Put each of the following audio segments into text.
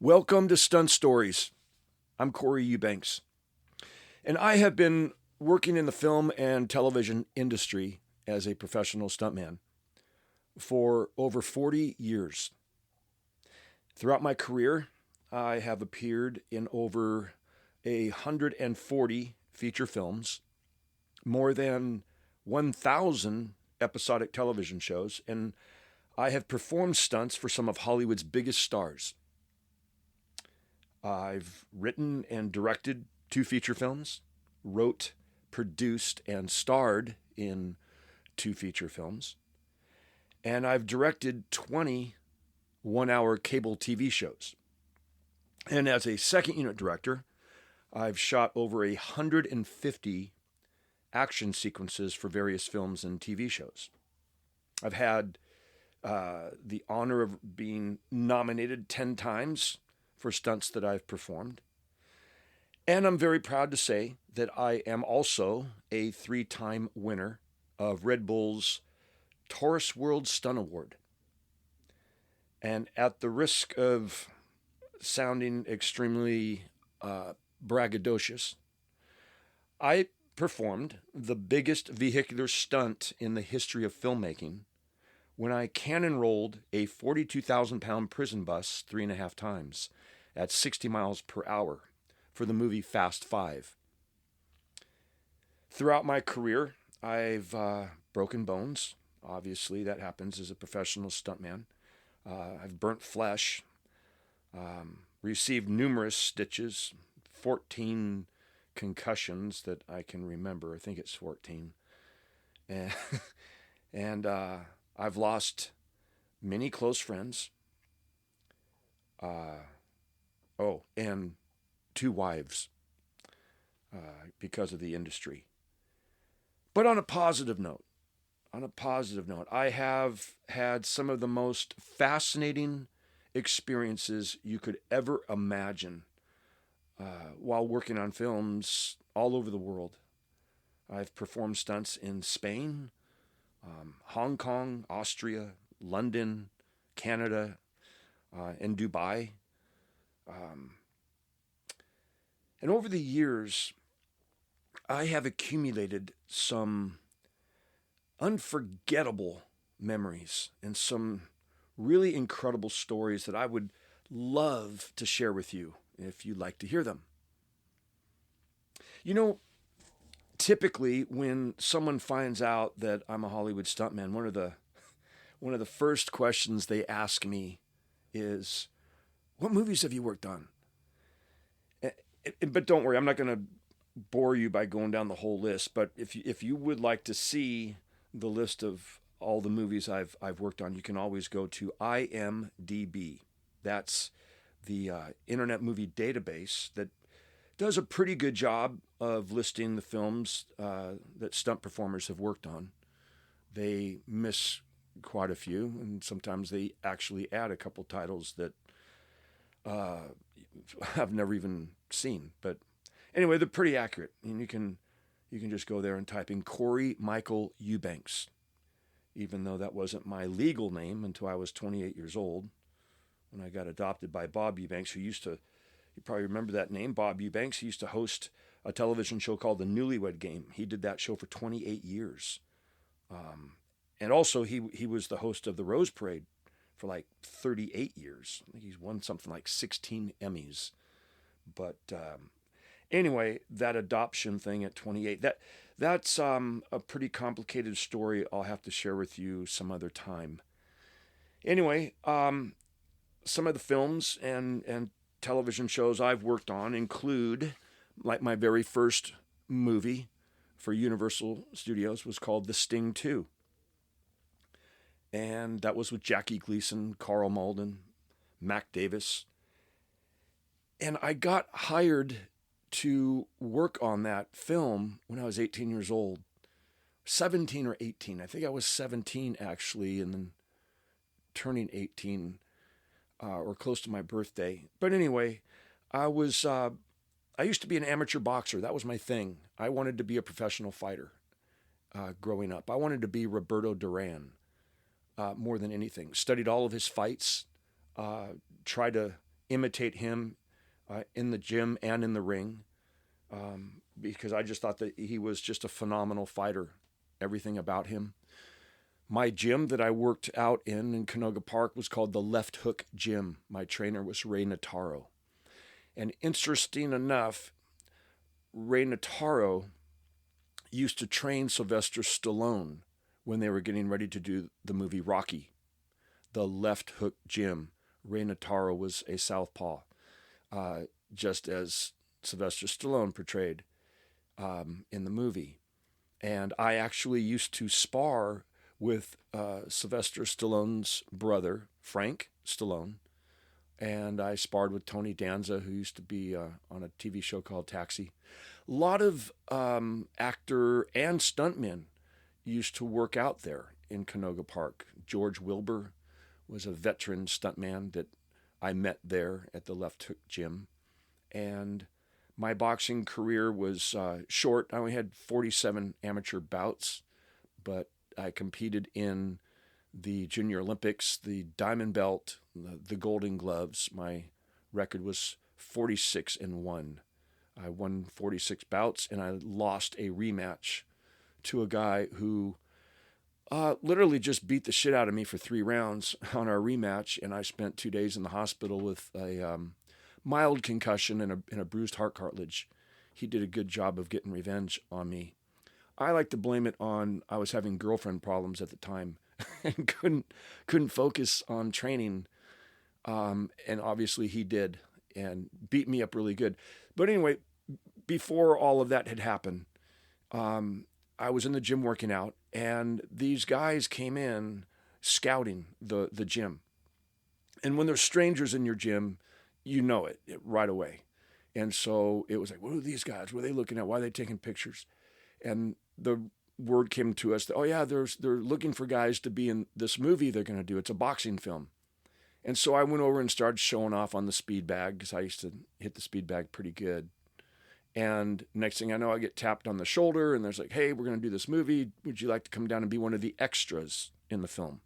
Welcome to Stunt Stories. I'm Corey Eubanks, and I have been working in the film and television industry as a professional stuntman for over 40 years. Throughout my career, I have appeared in over 140 feature films, more than 1,000 episodic television shows, and I have performed stunts for some of Hollywood's biggest stars. I've written and directed 2 feature films, wrote, produced, and starred in 2 feature films, and I've directed 20 one-hour cable TV shows. And as a second unit director, I've shot over 150 action sequences for various films and TV shows. I've had the honor of being nominated 10 times for stunts that I've performed. And I'm very proud to say that I am also a 3-time winner of Redbull's TAURUS World Stunt Award. And at the risk of sounding extremely braggadocious, I performed the biggest vehicular stunt in the history of filmmaking when I cannon rolled a 42,000-pound prison bus 3.5 times at 60 miles per hour for the movie Fast 5. Throughout my career, I've broken bones. Obviously, that happens as a professional stuntman. I've burnt flesh, received numerous stitches, 14 concussions that I can remember. I think it's 14. And I've lost many close friends. And 2 wives because of the industry. But on a positive note, I have had some of the most fascinating experiences you could ever imagine while working on films all over the world. I've performed stunts in Spain, Hong Kong, Austria, London, Canada, and Dubai. And over the years, I have accumulated some unforgettable memories and some really incredible stories that I would love to share with you if you'd like to hear them. You know, typically when someone finds out that I'm a Hollywood stuntman, one of the first questions they ask me is, "What movies have you worked on?" But don't worry, I'm not going to bore you by going down the whole list. But if you would like to see the list of all the movies I've worked on, you can always go to IMDb. That's the Internet Movie Database that does a pretty good job of listing the films that stunt performers have worked on. They miss quite a few, and sometimes they actually add a couple titles that I've never even seen. But anyway, they're pretty accurate, and you can just go there and type in Corey Michael Eubanks, even though that wasn't my legal name until I was 28 years old when I got adopted by Bob Eubanks, who used to, you probably remember that name, Bob Eubanks. He used to host a television show called The Newlywed Game. He did that show for 28 years. And also he was the host of the Rose Parade for like 38 years. I think he's won something like 16 Emmys. But anyway, that adoption thing at 28, that's a pretty complicated story I'll have to share with you some other time. Anyway, some of the films and television shows I've worked on include, like my very first movie for Universal Studios was called The Sting 2. And that was with Jackie Gleason, Carl Malden, Mac Davis. And I got hired to work on that film when I was 18 years old. 17 or 18. I think I was 17 actually, and then turning 18 or close to my birthday. But anyway, I used to be an amateur boxer. That was my thing. I wanted to be a professional fighter growing up. I wanted to be Roberto Duran more than anything. Studied all of his fights, tried to imitate him in the gym and in the ring, because I just thought that he was just a phenomenal fighter, everything about him. My gym that I worked out in Canoga Park was called the Left Hook Gym. My trainer was Ray Notaro. And interesting enough, Ray Notaro used to train Sylvester Stallone when they were getting ready to do the movie Rocky. The Left Hook Gym. Ray Notaro was a southpaw, just as Sylvester Stallone portrayed in the movie. And I actually used to spar with Sylvester Stallone's brother, Frank Stallone. And I sparred with Tony Danza, who used to be on a TV show called Taxi. A lot of actor and stuntmen used to work out there in Canoga Park. George Wilber was a veteran stuntman that I met there at the Left Hook Gym. And my boxing career was short. I only had 47 amateur bouts, but I competed in the Junior Olympics, the Diamond Belt, the Golden Gloves. My record was 46-1. I won 46 bouts, and I lost a rematch to a guy who literally just beat the shit out of me for 3 rounds on our rematch, and I spent 2 days in the hospital with a mild concussion and a bruised heart cartilage. He did a good job of getting revenge on me. I like to blame it on I was having girlfriend problems at the time and couldn't focus on training, and obviously he did and beat me up really good. But anyway, before all of that had happened, I was in the gym working out, and these guys came in scouting the gym. And when there's strangers in your gym, you know it right away. And so it was like, what are these guys? What are they looking at? Why are they taking pictures? And the word came to us that, oh yeah, they're looking for guys to be in this movie they're going to do. It's a boxing film. And so I went over and started showing off on the speed bag, because I used to hit the speed bag pretty good. And next thing I know, I get tapped on the shoulder, and there's like, hey, we're going to do this movie. Would you like to come down and be one of the extras in the film?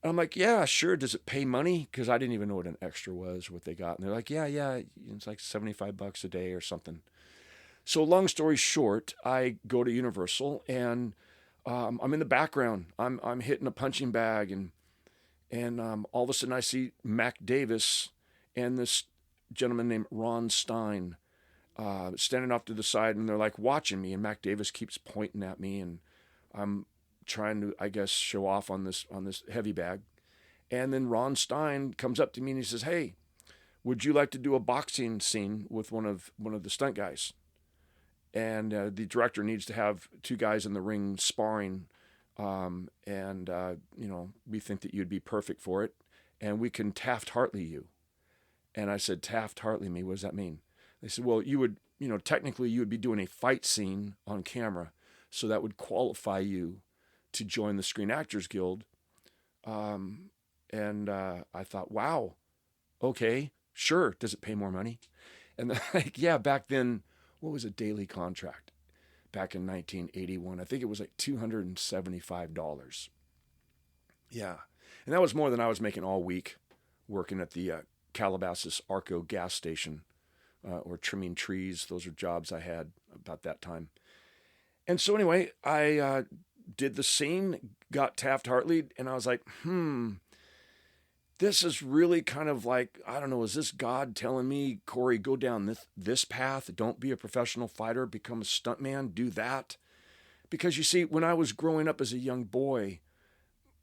And I'm like, yeah, sure. Does it pay money? Because I didn't even know what an extra was, what they got. And they're like, yeah, it's like $75 a day or something. So long story short, I go to Universal, and I'm in the background. I'm hitting a punching bag, and all of a sudden I see Mac Davis and this gentleman named Ron Stein standing off to the side, and they're like watching me, and Mac Davis keeps pointing at me, and I'm trying to, I guess, show off on this heavy bag. And then Ron Stein comes up to me and he says, hey, would you like to do a boxing scene with one of the stunt guys? And the director needs to have 2 guys in the ring sparring, and we think that you'd be perfect for it, and we can Taft-Hartley you. And I said, Taft-Hartley me? What does that mean? They said, well, you would, technically you would be doing a fight scene on camera, so that would qualify you to join the Screen Actors Guild. And I thought, wow, okay, sure. Does it pay more money? And they're like, yeah, back then, what was a daily contract? Back in 1981, I think it was like $275. Yeah. And that was more than I was making all week working at the Calabasas Arco gas station, or trimming trees. Those are jobs I had about that time. And so anyway, I did the scene, got Taft-Hartley, and I was like, this is really kind of like, I don't know, is this God telling me, Corey, go down this path? Don't be a professional fighter, become a stuntman, do that? Because you see, when I was growing up as a young boy,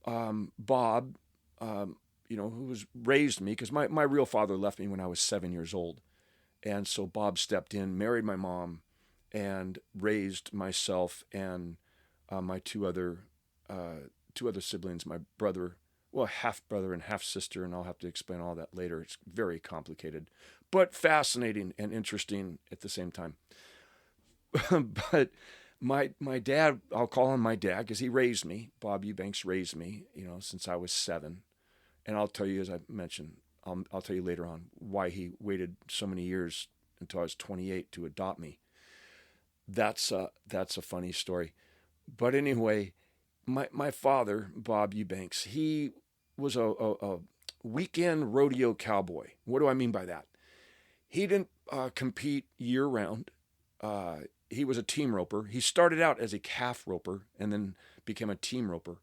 Bob, who raised me, because my real father left me when I was 7 years old. And so Bob stepped in, married my mom, and raised myself and my two other siblings, my brother, well, half brother and half sister, and I'll have to explain all that later. It's very complicated, but fascinating and interesting at the same time. But my dad, I'll call him my dad because he raised me. Bob Eubanks raised me, since I was 7. And I'll tell you, as I mentioned, I'll tell you later on why he waited so many years until I was 28 to adopt me. That's a funny story. But anyway, my father, Bob Eubanks, he was a weekend rodeo cowboy. What do I mean by that? He didn't compete year round. He was a team roper. He started out as a calf roper and then became a team roper.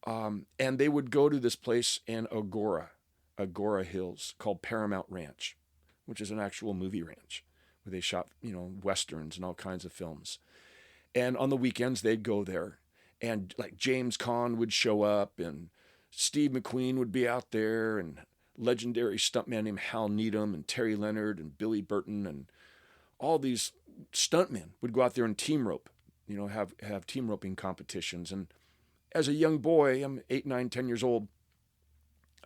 And they would go to this place in Agora Hills, called Paramount Ranch, which is an actual movie ranch where they shot, westerns and all kinds of films. And on the weekends, they'd go there. And like James Caan would show up, and Steve McQueen would be out there, and legendary stuntman named Hal Needham, and Terry Leonard, and Billy Burton, and all these stuntmen would go out there and team rope, have team roping competitions. And as a young boy, I'm 8, 9, 10 years old,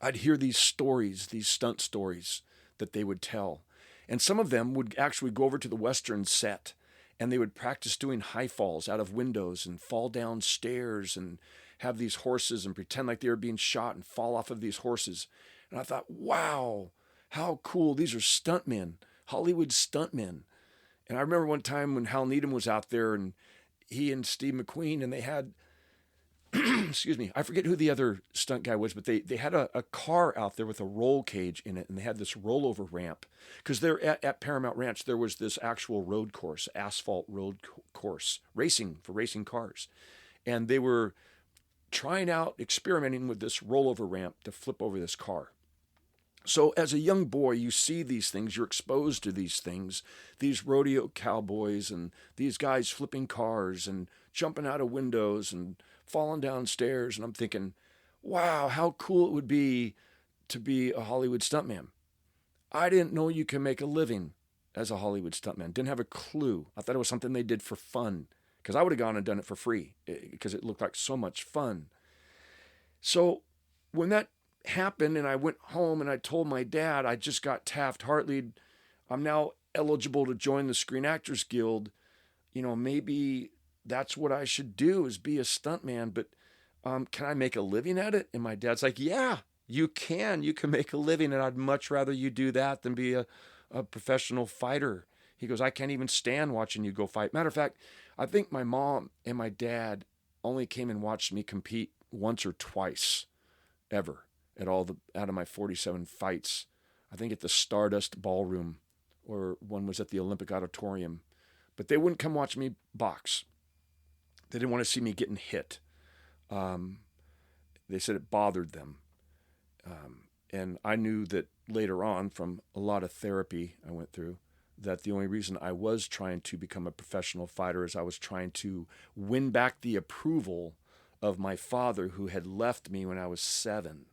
I'd hear these stories, these stunt stories that they would tell. And some of them would actually go over to the Western set, and they would practice doing high falls out of windows and fall down stairs and have these horses and pretend like they were being shot and fall off of these horses. And I thought, wow, how cool. These are stuntmen, Hollywood stuntmen. And I remember one time when Hal Needham was out there, and he and Steve McQueen, and they had, excuse me, I forget who the other stunt guy was, but they had a car out there with a roll cage in it, and they had this rollover ramp. Because there at Paramount Ranch, there was this actual road course, asphalt road course, for racing cars. And they were experimenting with this rollover ramp to flip over this car. So as a young boy, you see these things, you're exposed to these things, these rodeo cowboys and these guys flipping cars and jumping out of windows and falling down stairs. And I'm thinking, wow, how cool it would be to be a Hollywood stuntman. I didn't know you can make a living as a Hollywood stuntman. Didn't have a clue. I thought it was something they did for fun, because I would have gone and done it for free because it looked like so much fun. So when that happened and I went home and I told my dad I just got Taft-Hartley'd, I'm now eligible to join the Screen Actors Guild, maybe that's what I should do, is be a stuntman, but can I make a living at it? And my dad's like, yeah, you can make a living, and I'd much rather you do that than be a professional fighter. He goes, I can't even stand watching you go fight. Matter of fact, I think my mom and my dad only came and watched me compete once or twice ever out of my 47 fights. I think at the Stardust Ballroom, or one was at the Olympic Auditorium. But they wouldn't come watch me box. They didn't want to see me getting hit. They said it bothered them. And I knew that later on, from a lot of therapy I went through, that the only reason I was trying to become a professional fighter is I was trying to win back the approval of my father, who had left me when I was 7.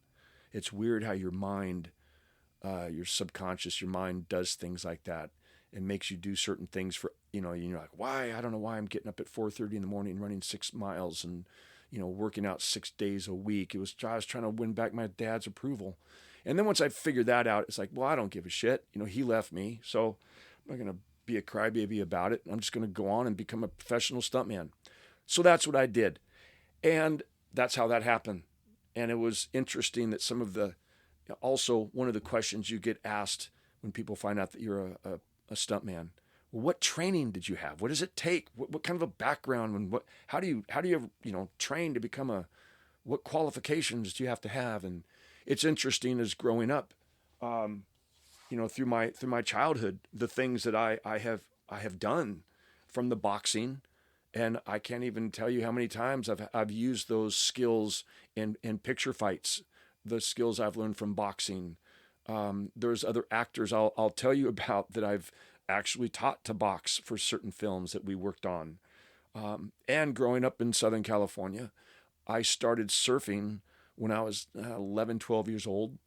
It's weird how your mind, your subconscious, your mind does things like that. It makes you do certain things for, you're like, why? I don't know why I'm getting up at 4:30 in the morning and running 6 miles and, working out 6 days a week. I was trying to win back my dad's approval. And then once I figured that out, it's like, well, I don't give a shit. He left me, so I'm not going to be a crybaby about it. I'm just going to go on and become a professional stuntman. So that's what I did. And that's how that happened. And it was interesting that also one of the questions you get asked when people find out that you're a stuntman, well, what training did you have? What does it take? What kind of a background? And how do you train to become what qualifications do you have to have? And it's interesting as growing up, through my childhood, the things that I have done, from the boxing, and I can't even tell you how many times I've used those skills in picture fights, the skills I've learned from boxing. There's other actors I'll tell you about that I've actually taught to box for certain films that we worked on. And growing up in Southern California, I started surfing when I was 11, 12 years old.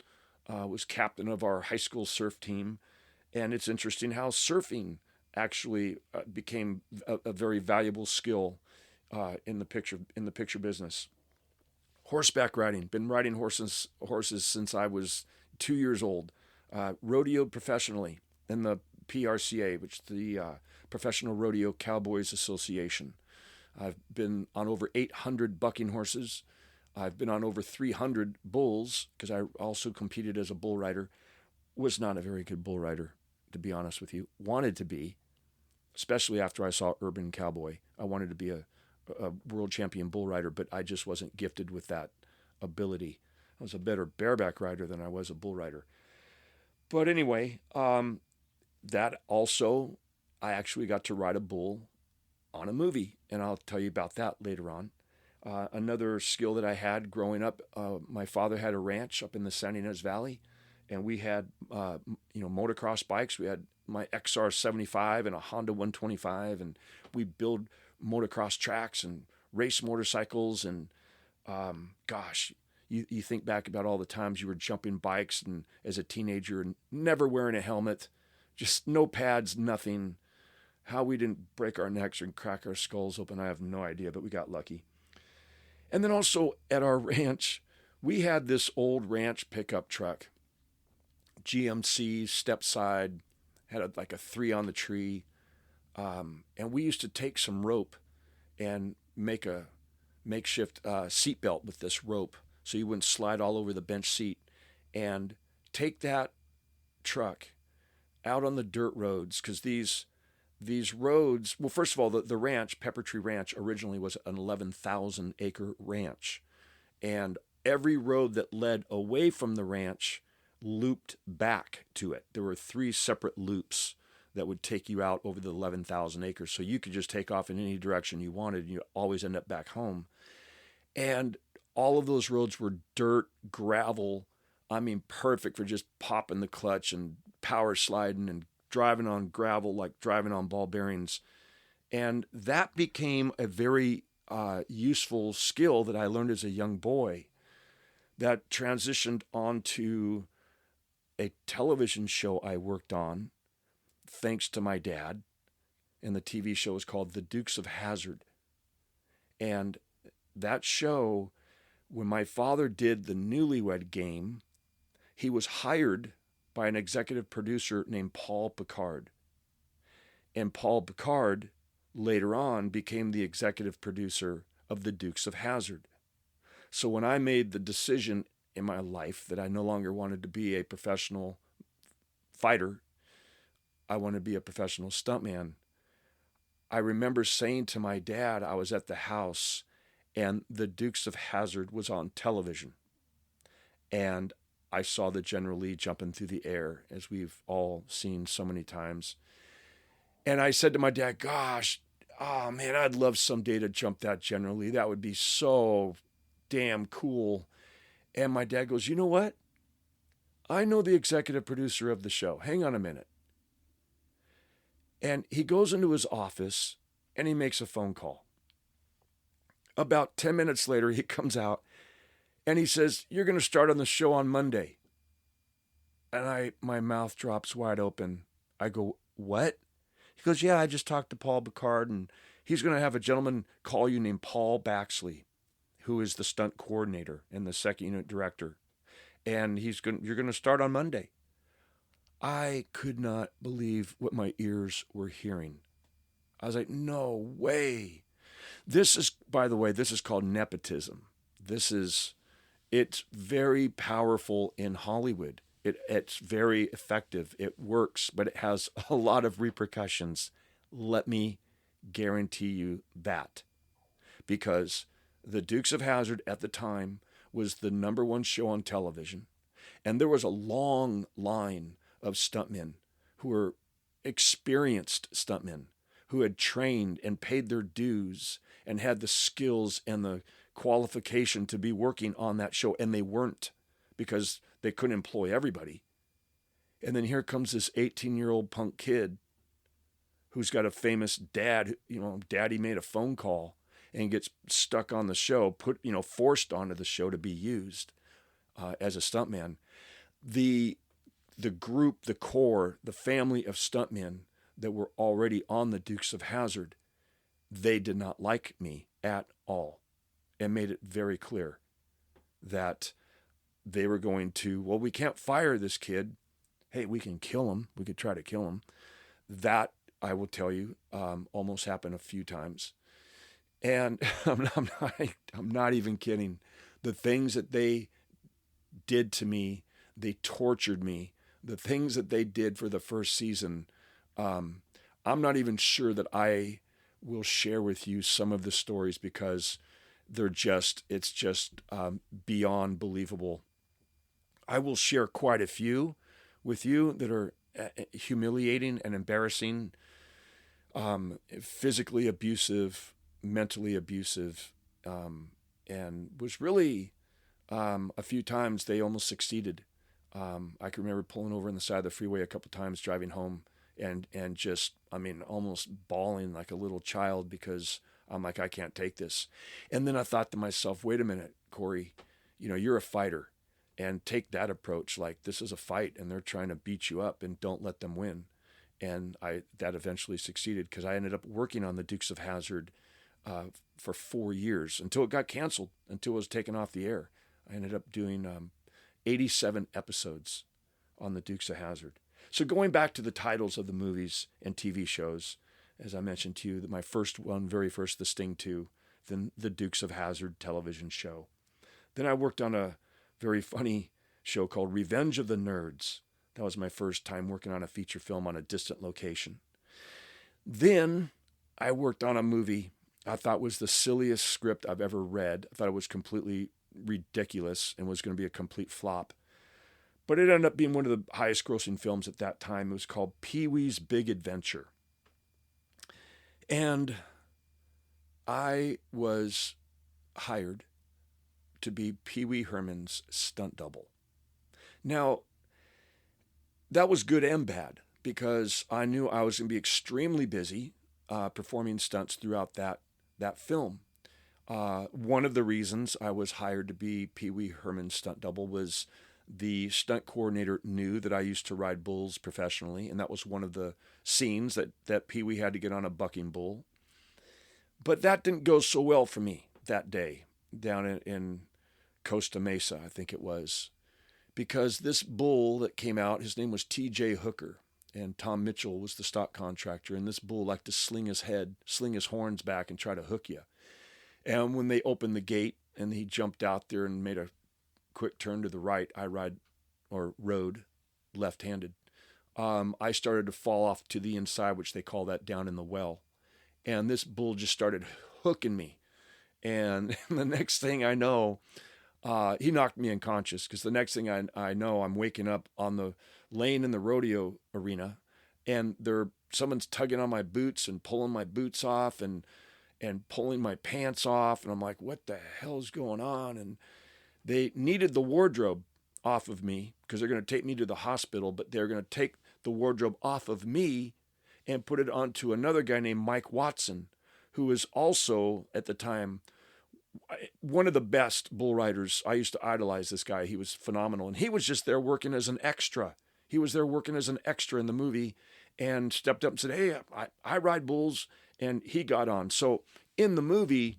Was captain of our high school surf team. And it's interesting how surfing actually became a very valuable skill in the picture business. Horseback riding, been riding horses since I was 2 years old. Rodeoed professionally in the PRCA, which is the Professional Rodeo Cowboys Association. I've been on over 800 bucking horses. I've been on over 300 bulls, because I also competed as a bull rider. Was not a very good bull rider, to be honest with you. Wanted to be, especially after I saw Urban Cowboy. I wanted to be a world champion bull rider, but I just wasn't gifted with that ability. I was a better bareback rider than I was a bull rider. But anyway, that also, I actually got to ride a bull on a movie, and I'll tell you about that later on. Another skill that I had growing up, my father had a ranch up in the San Ynez Valley, and we had, motocross bikes. We had my XR75 and a Honda 125, and we build motocross tracks and race motorcycles. And you think back about all the times you were jumping bikes and as a teenager and never wearing a helmet, just no pads, nothing. How we didn't break our necks or crack our skulls open, I have no idea, but we got lucky. And then also at our ranch, we had this old ranch pickup truck, GMC, step side, had like a 3 on the tree. And we used to take some rope and make a makeshift seat belt with this rope so you wouldn't slide all over the bench seat, and take that truck out on the dirt roads, because these roads, well, first of all, the ranch, Pepper Tree Ranch, originally was an 11,000 acre ranch. And every road that led away from the ranch looped back to it. There were 3 separate loops that would take you out over the 11,000 acres. So you could just take off in any direction you wanted, and you always end up back home. And all of those roads were dirt, gravel. I mean, perfect for just popping the clutch and power sliding and driving on gravel like driving on ball bearings. And that became a very useful skill that I learned as a young boy that transitioned onto a television show I worked on thanks to my dad. And the TV show is called The Dukes of Hazzard. And that show, when my father did the Newlywed Game, he was hired by an executive producer named Paul Picard. And Paul Picard later on became the executive producer of the Dukes of Hazzard. So when I made the decision in my life that I no longer wanted to be a professional fighter, I wanted to be a professional stuntman, I remember saying to my dad, I was at the house and the Dukes of Hazzard was on television. And I saw the General Lee jumping through the air, as we've all seen so many times. And I said to my dad, gosh, oh man, I'd love someday to jump that General Lee. That would be so damn cool. And my dad goes, you know what? I know the executive producer of the show. Hang on a minute. And he goes into his office and he makes a phone call. About 10 minutes later, he comes out and he says, you're going to start on the show on Monday. And my mouth drops wide open. I go, what? He goes, yeah, I just talked to Paul Picard, and he's going to have a gentleman call you named Paul Baxley, who is the stunt coordinator and the second unit director. And you're going to start on Monday. I could not believe what my ears were hearing. I was like, no way. This is, by the way, this is called nepotism. It's very powerful in Hollywood. It's very effective. It works, but it has a lot of repercussions. Let me guarantee you that. Because the Dukes of Hazzard at the time was the #1 show on television. And there was a long line of stuntmen who were experienced stuntmen who had trained and paid their dues and had the skills and the qualification to be working on that show. And they weren't, because they couldn't employ everybody. And then here comes this 18-year-old punk kid who's got a famous dad. Daddy made a phone call and gets stuck on the show, forced onto the show to be used as a stuntman. The group, the core, the family of stuntmen that were already on the Dukes of Hazzard, they did not like me at all, and made it very clear that they were going to, well, we can't fire this kid. Hey, we can kill him. We could try to kill him. That, I will tell you, almost happened a few times. And I'm not even kidding. The things that they did to me, they tortured me. The things that they did for the first season, I'm not even sure that I will share with you some of the stories, because it's just beyond believable. I will share quite a few with you that are humiliating and embarrassing, physically abusive, mentally abusive, and was really a few times they almost succeeded. I can remember pulling over on the side of the freeway a couple times driving home and just, I mean, almost bawling like a little child because I'm like, I can't take this. And then I thought to myself, wait a minute, Corey, you know, you're a fighter, and take that approach. Like, this is a fight and they're trying to beat you up, and don't let them win. And that eventually succeeded, because I ended up working on the Dukes of Hazzard for 4 years until it got canceled, until it was taken off the air. I ended up doing 87 episodes on the Dukes of Hazzard. So going back to the titles of the movies and TV shows, as I mentioned to you, that my first one, very first, The Sting 2, then the Dukes of Hazzard television show. Then I worked on a very funny show called Revenge of the Nerds. That was my first time working on a feature film on a distant location. Then I worked on a movie I thought was the silliest script I've ever read. I thought it was completely ridiculous and was going to be a complete flop. But it ended up being one of the highest grossing films at that time. It was called Pee-wee's Big Adventure. And I was hired to be Pee-wee Herman's stunt double. Now, that was good and bad, because I knew I was going to be extremely busy performing stunts throughout that film. One of the reasons I was hired to be Pee-wee Herman's stunt double was the stunt coordinator knew that I used to ride bulls professionally, and that was one of the scenes that Pee-wee had to get on a bucking bull. But that didn't go so well for me that day down in Costa Mesa, I think it was, because this bull that came out, his name was T.J. Hooker, and Tom Mitchell was the stock contractor, and this bull liked to sling his horns back and try to hook you. And when they opened the gate and he jumped out there and made a quick turn to the right, I rode left-handed. I started to fall off to the inside, which they call that down in the well. And this bull just started hooking me. And the next thing I know, he knocked me unconscious, because the next thing I know, I'm waking up on the lane in the rodeo arena, and someone's tugging on my boots and pulling my boots off and pulling my pants off. And I'm like, what the hell is going on? And they needed the wardrobe off of me, because they're going to take me to the hospital, but they're going to take the wardrobe off of me and put it onto another guy named Mike Watson, who was also, at the time, one of the best bull riders. I used to idolize this guy. He was phenomenal. And he was just there working as an extra. He was there working as an extra in the movie, and stepped up and said, hey, I ride bulls. And he got on. So in the movie,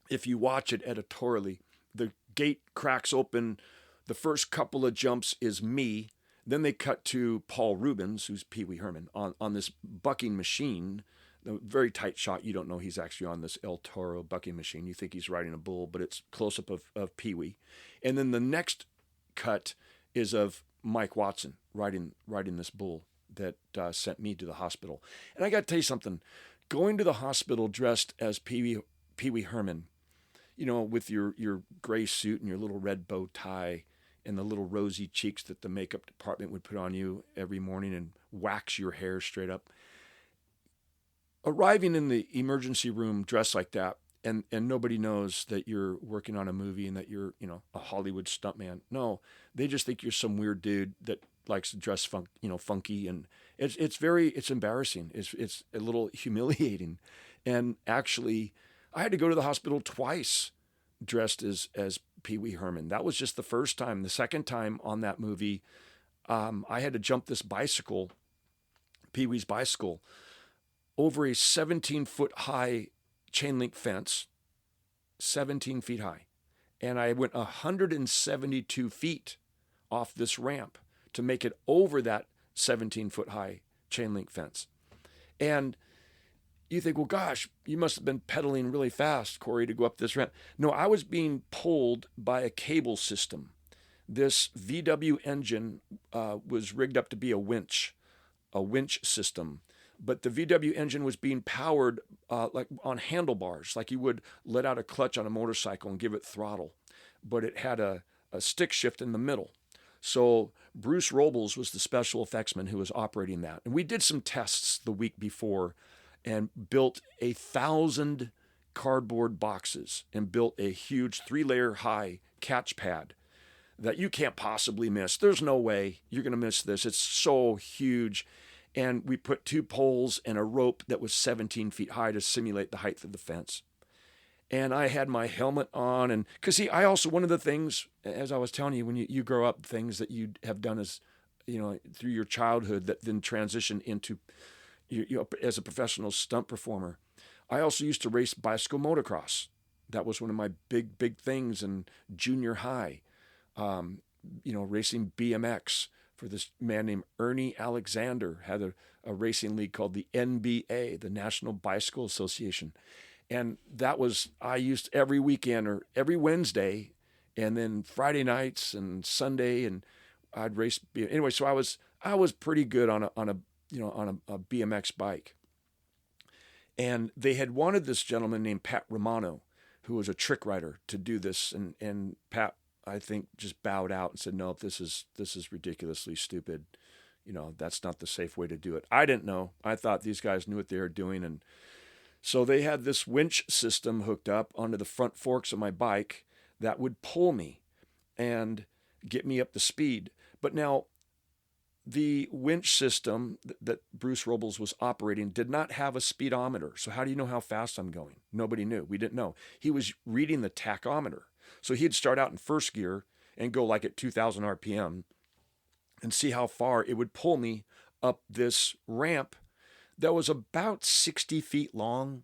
if you watch it editorially, the gate cracks open. The first couple of jumps is me. Then they cut to Paul Rubens, who's Pee-wee Herman, on this bucking machine. A very tight shot. You don't know he's actually on this El Toro bucking machine. You think he's riding a bull, but it's close-up of Pee-wee. And then the next cut is of Mike Watson riding this bull that sent me to the hospital. And I got to tell you something. Going to the hospital dressed as Pee-wee Herman, you know, with your gray suit and your little red bow tie and the little rosy cheeks that the makeup department would put on you every morning and wax your hair straight up. Arriving in the emergency room dressed like that, and nobody knows that you're working on a movie and that you're, you know, a Hollywood stuntman. No, they just think you're some weird dude that likes to dress funky, and it's embarrassing. It's a little humiliating. And actually, I had to go to the hospital twice dressed as Pee-wee Herman. That was just the first time. The second time on that movie, I had to jump this bicycle, Pee-wee's bicycle, over a 17-foot high chain link fence, 17 feet high. And I went 172 feet off this ramp to make it over that 17-foot high chain link fence. And you think, well, gosh, you must have been pedaling really fast, Corey, to go up this ramp. No, I was being pulled by a cable system. This VW engine was rigged up to be a winch system. But the VW engine was being powered like on handlebars, like you would let out a clutch on a motorcycle and give it throttle. But it had a stick shift in the middle. So Bruce Robles was the special effectsman who was operating that. And we did some tests the week before and built 1,000 cardboard boxes and built a huge 3-layer high catch pad that you can't possibly miss. There's no way you're going to miss this. It's so huge. And we put 2 poles and a rope that was 17 feet high to simulate the height of the fence. And I had my helmet on. And because, see, I also, one of the things, as I was telling you, when you grow up, things that you have done as, through your childhood that then transition into, as a professional stunt performer. I also used to race bicycle motocross. That was one of my big things in junior high. Racing BMX for this man named Ernie Alexander, had a racing league called the NBA, the National Bicycle Association. And that was, I used every weekend or every Wednesday and then Friday nights and Sunday, and I'd race. Anyway, so I was pretty good on a BMX bike. And they had wanted this gentleman named Pat Romano, who was a trick rider, to do this. And Pat, I think, just bowed out and said, no, this is ridiculously stupid. That's not the safe way to do it. I didn't know. I thought these guys knew what they were doing. And so they had this winch system hooked up onto the front forks of my bike that would pull me and get me up to speed. But now the winch system that Bruce Robles was operating did not have a speedometer. So how do you know how fast I'm going? Nobody knew. We didn't know. He was reading the tachometer. So he'd start out in first gear and go like at 2,000 RPM and see how far it would pull me up this ramp that was about 60 feet long.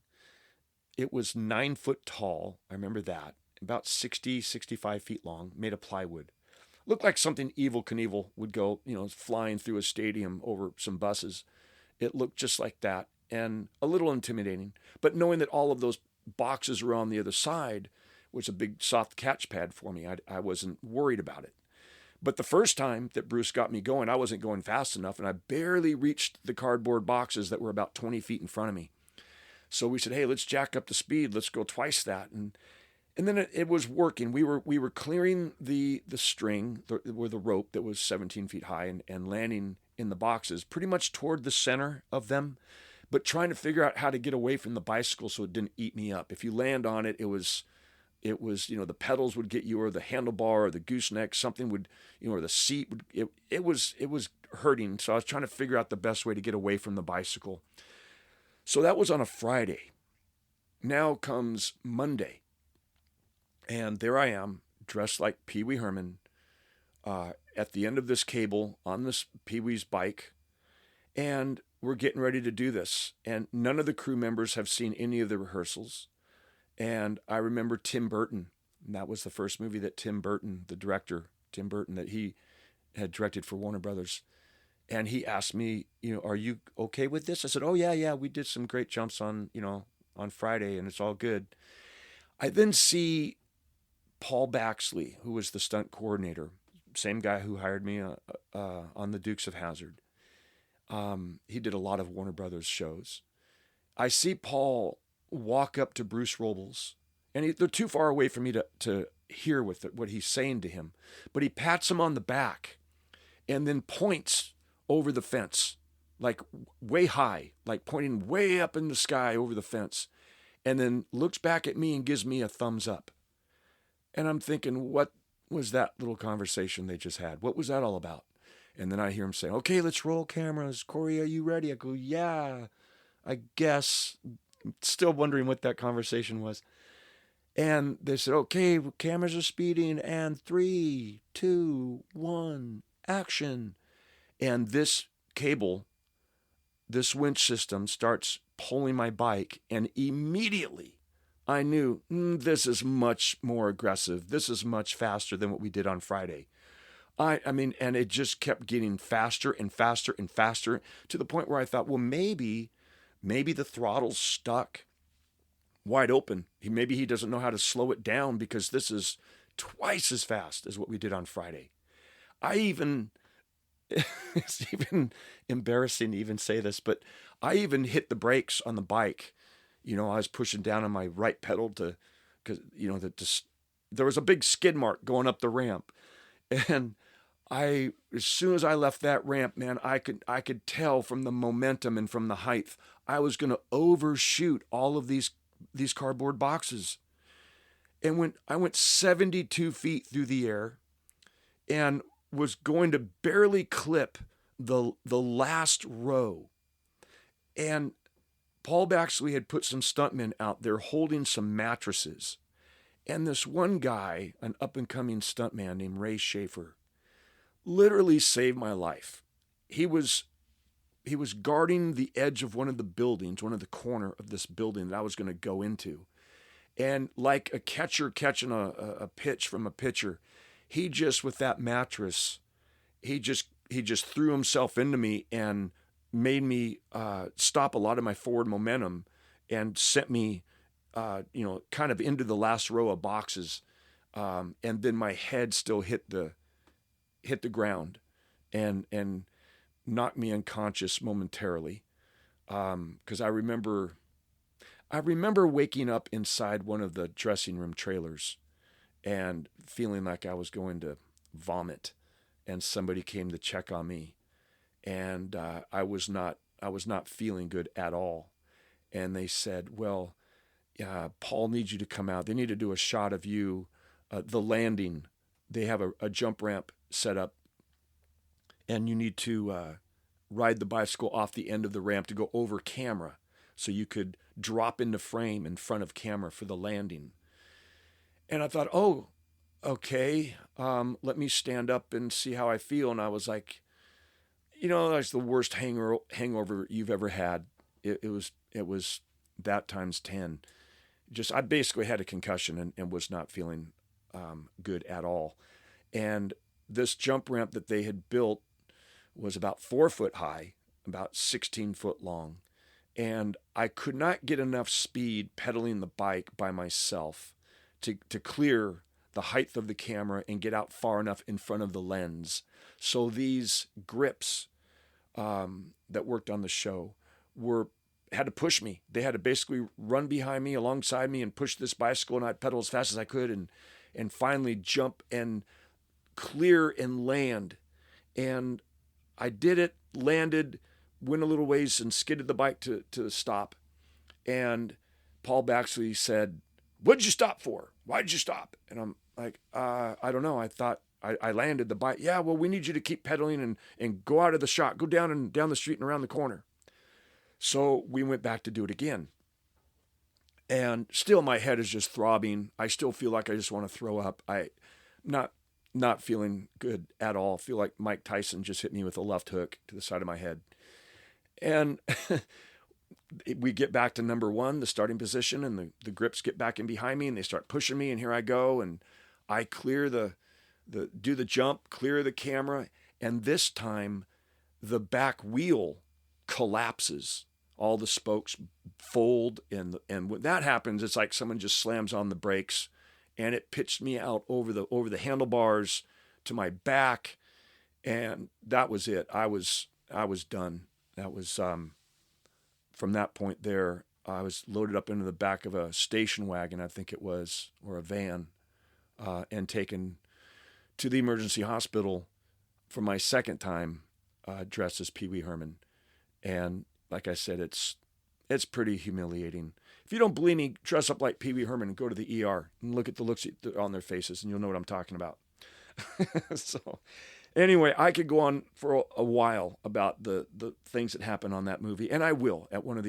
It was 9 foot tall. I remember that. About 65 feet long, made of plywood. Looked like something Evel Knievel would go, flying through a stadium over some buses. It looked just like that and a little intimidating. But knowing that all of those boxes were on the other side was a big soft catch pad for me. I wasn't worried about it. But the first time that Bruce got me going, I wasn't going fast enough, and I barely reached the cardboard boxes that were about 20 feet in front of me. So we said, hey, let's jack up the speed. Let's go twice that. And then it was working. We were clearing the string, the rope that was 17 feet high and landing in the boxes pretty much toward the center of them, but trying to figure out how to get away from the bicycle so it didn't eat me up. If you land on it, it was, the pedals would get you, or the handlebar or the gooseneck, something would, or the seat would, it was hurting. So I was trying to figure out the best way to get away from the bicycle. So that was on a Friday. Now comes Monday. And there I am, dressed like Pee Wee Herman, at the end of this cable on this Pee Wee's bike. And we're getting ready to do this. And none of the crew members have seen any of the rehearsals. And I remember Tim Burton. And that was the first movie that Tim Burton, the director, Tim Burton, that he had directed for Warner Brothers. And he asked me, are you okay with this? I said, oh, yeah, we did some great jumps on Friday, and it's all good. I then see Paul Baxley, who was the stunt coordinator, same guy who hired me on the Dukes of Hazzard. He did a lot of Warner Brothers shows. I see Paul walk up to Bruce Robles, and they're too far away for me to hear what he's saying to him, but he pats him on the back and then points over the fence, like way high, like pointing way up in the sky over the fence, and then looks back at me and gives me a thumbs up. And I'm thinking, what was that little conversation they just had? What was that all about? And then I hear him say, okay, let's roll cameras. Corey, are you ready? I go, yeah, I guess. Still wondering what that conversation was. And they said, okay, cameras are speeding, and 3, 2, 1, action. And this cable, this winch system starts pulling my bike, and immediately I knew this is much more aggressive. This is much faster than what we did on Friday. I mean, and it just kept getting faster and faster and faster to the point where I thought, well, maybe the throttle's stuck wide open. Maybe he doesn't know how to slow it down, because this is twice as fast as what we did on Friday. It's even embarrassing to even say this, but I even hit the brakes on the bike. I was pushing down on my right pedal because there was a big skid mark going up the ramp. And as soon as I left that ramp, man, I could tell from the momentum and from the height, I was going to overshoot all of these cardboard boxes. And when I went 72 feet through the air and was going to barely clip the last row, and Paul Baxley had put some stuntmen out there holding some mattresses. And this one guy, an up-and-coming stuntman named Ray Schaefer, literally saved my life. He was guarding the edge of one of the buildings, one of the corner of this building that I was going to go into. And like a catcher catching a pitch from a pitcher, he just, with that mattress, he just threw himself into me and made me stop a lot of my forward momentum and sent me, kind of into the last row of boxes. And then my head still hit the ground and knocked me unconscious momentarily. Because I remember waking up inside one of the dressing room trailers and feeling like I was going to vomit, and somebody came to check on me, and I was not feeling good at all. And they said, well, Paul needs you to come out. They need to do a shot of you, the landing. They have a jump ramp set up, and you need to ride the bicycle off the end of the ramp to go over camera so you could drop into frame in front of camera for the landing. And I thought, oh, okay, let me stand up and see how I feel. And I was like, that's the worst hangover you've ever had. It was that times 10. I basically had a concussion and was not feeling good at all. And this jump ramp that they had built was about 4 foot high, about 16 foot long. And I could not get enough speed pedaling the bike by myself to clear the height of the camera and get out far enough in front of the lens. So these grips that worked on the show had to push me. They had to basically run behind me, alongside me, and push this bicycle, and I'd pedal as fast as I could and finally jump and clear and land. And I did it, landed, went a little ways and skidded the bike to stop. And Paul Baxley said, "What'd you stop for? Why'd you stop?" And I'm like, I don't know. I thought I landed the bike. Yeah, well, we need you to keep pedaling and go out of the shot. Go down the street and around the corner. So we went back to do it again. And still my head is just throbbing. I still feel like I just want to throw up. Not feeling good at all. I feel like Mike Tyson just hit me with a left hook to the side of my head. And we get back to number one, the starting position, and the grips get back in behind me, and they start pushing me, and here I go, and I clear do the jump, clear the camera, and this time the back wheel collapses. All the spokes fold, and when that happens, it's like someone just slams on the brakes, and it pitched me out over the handlebars to my back, and that was it. I was done. That was from that point there, I was loaded up into the back of a station wagon, I think it was, or a van, and taken to the emergency hospital for my second time dressed as Pee Wee Herman. And like I said, it's pretty humiliating. If you don't believe me, dress up like Pee Wee Herman and go to the ER and look at the looks on their faces, and you'll know what I'm talking about. So anyway, I could go on for a while about the things that happen on that movie, and I will at one of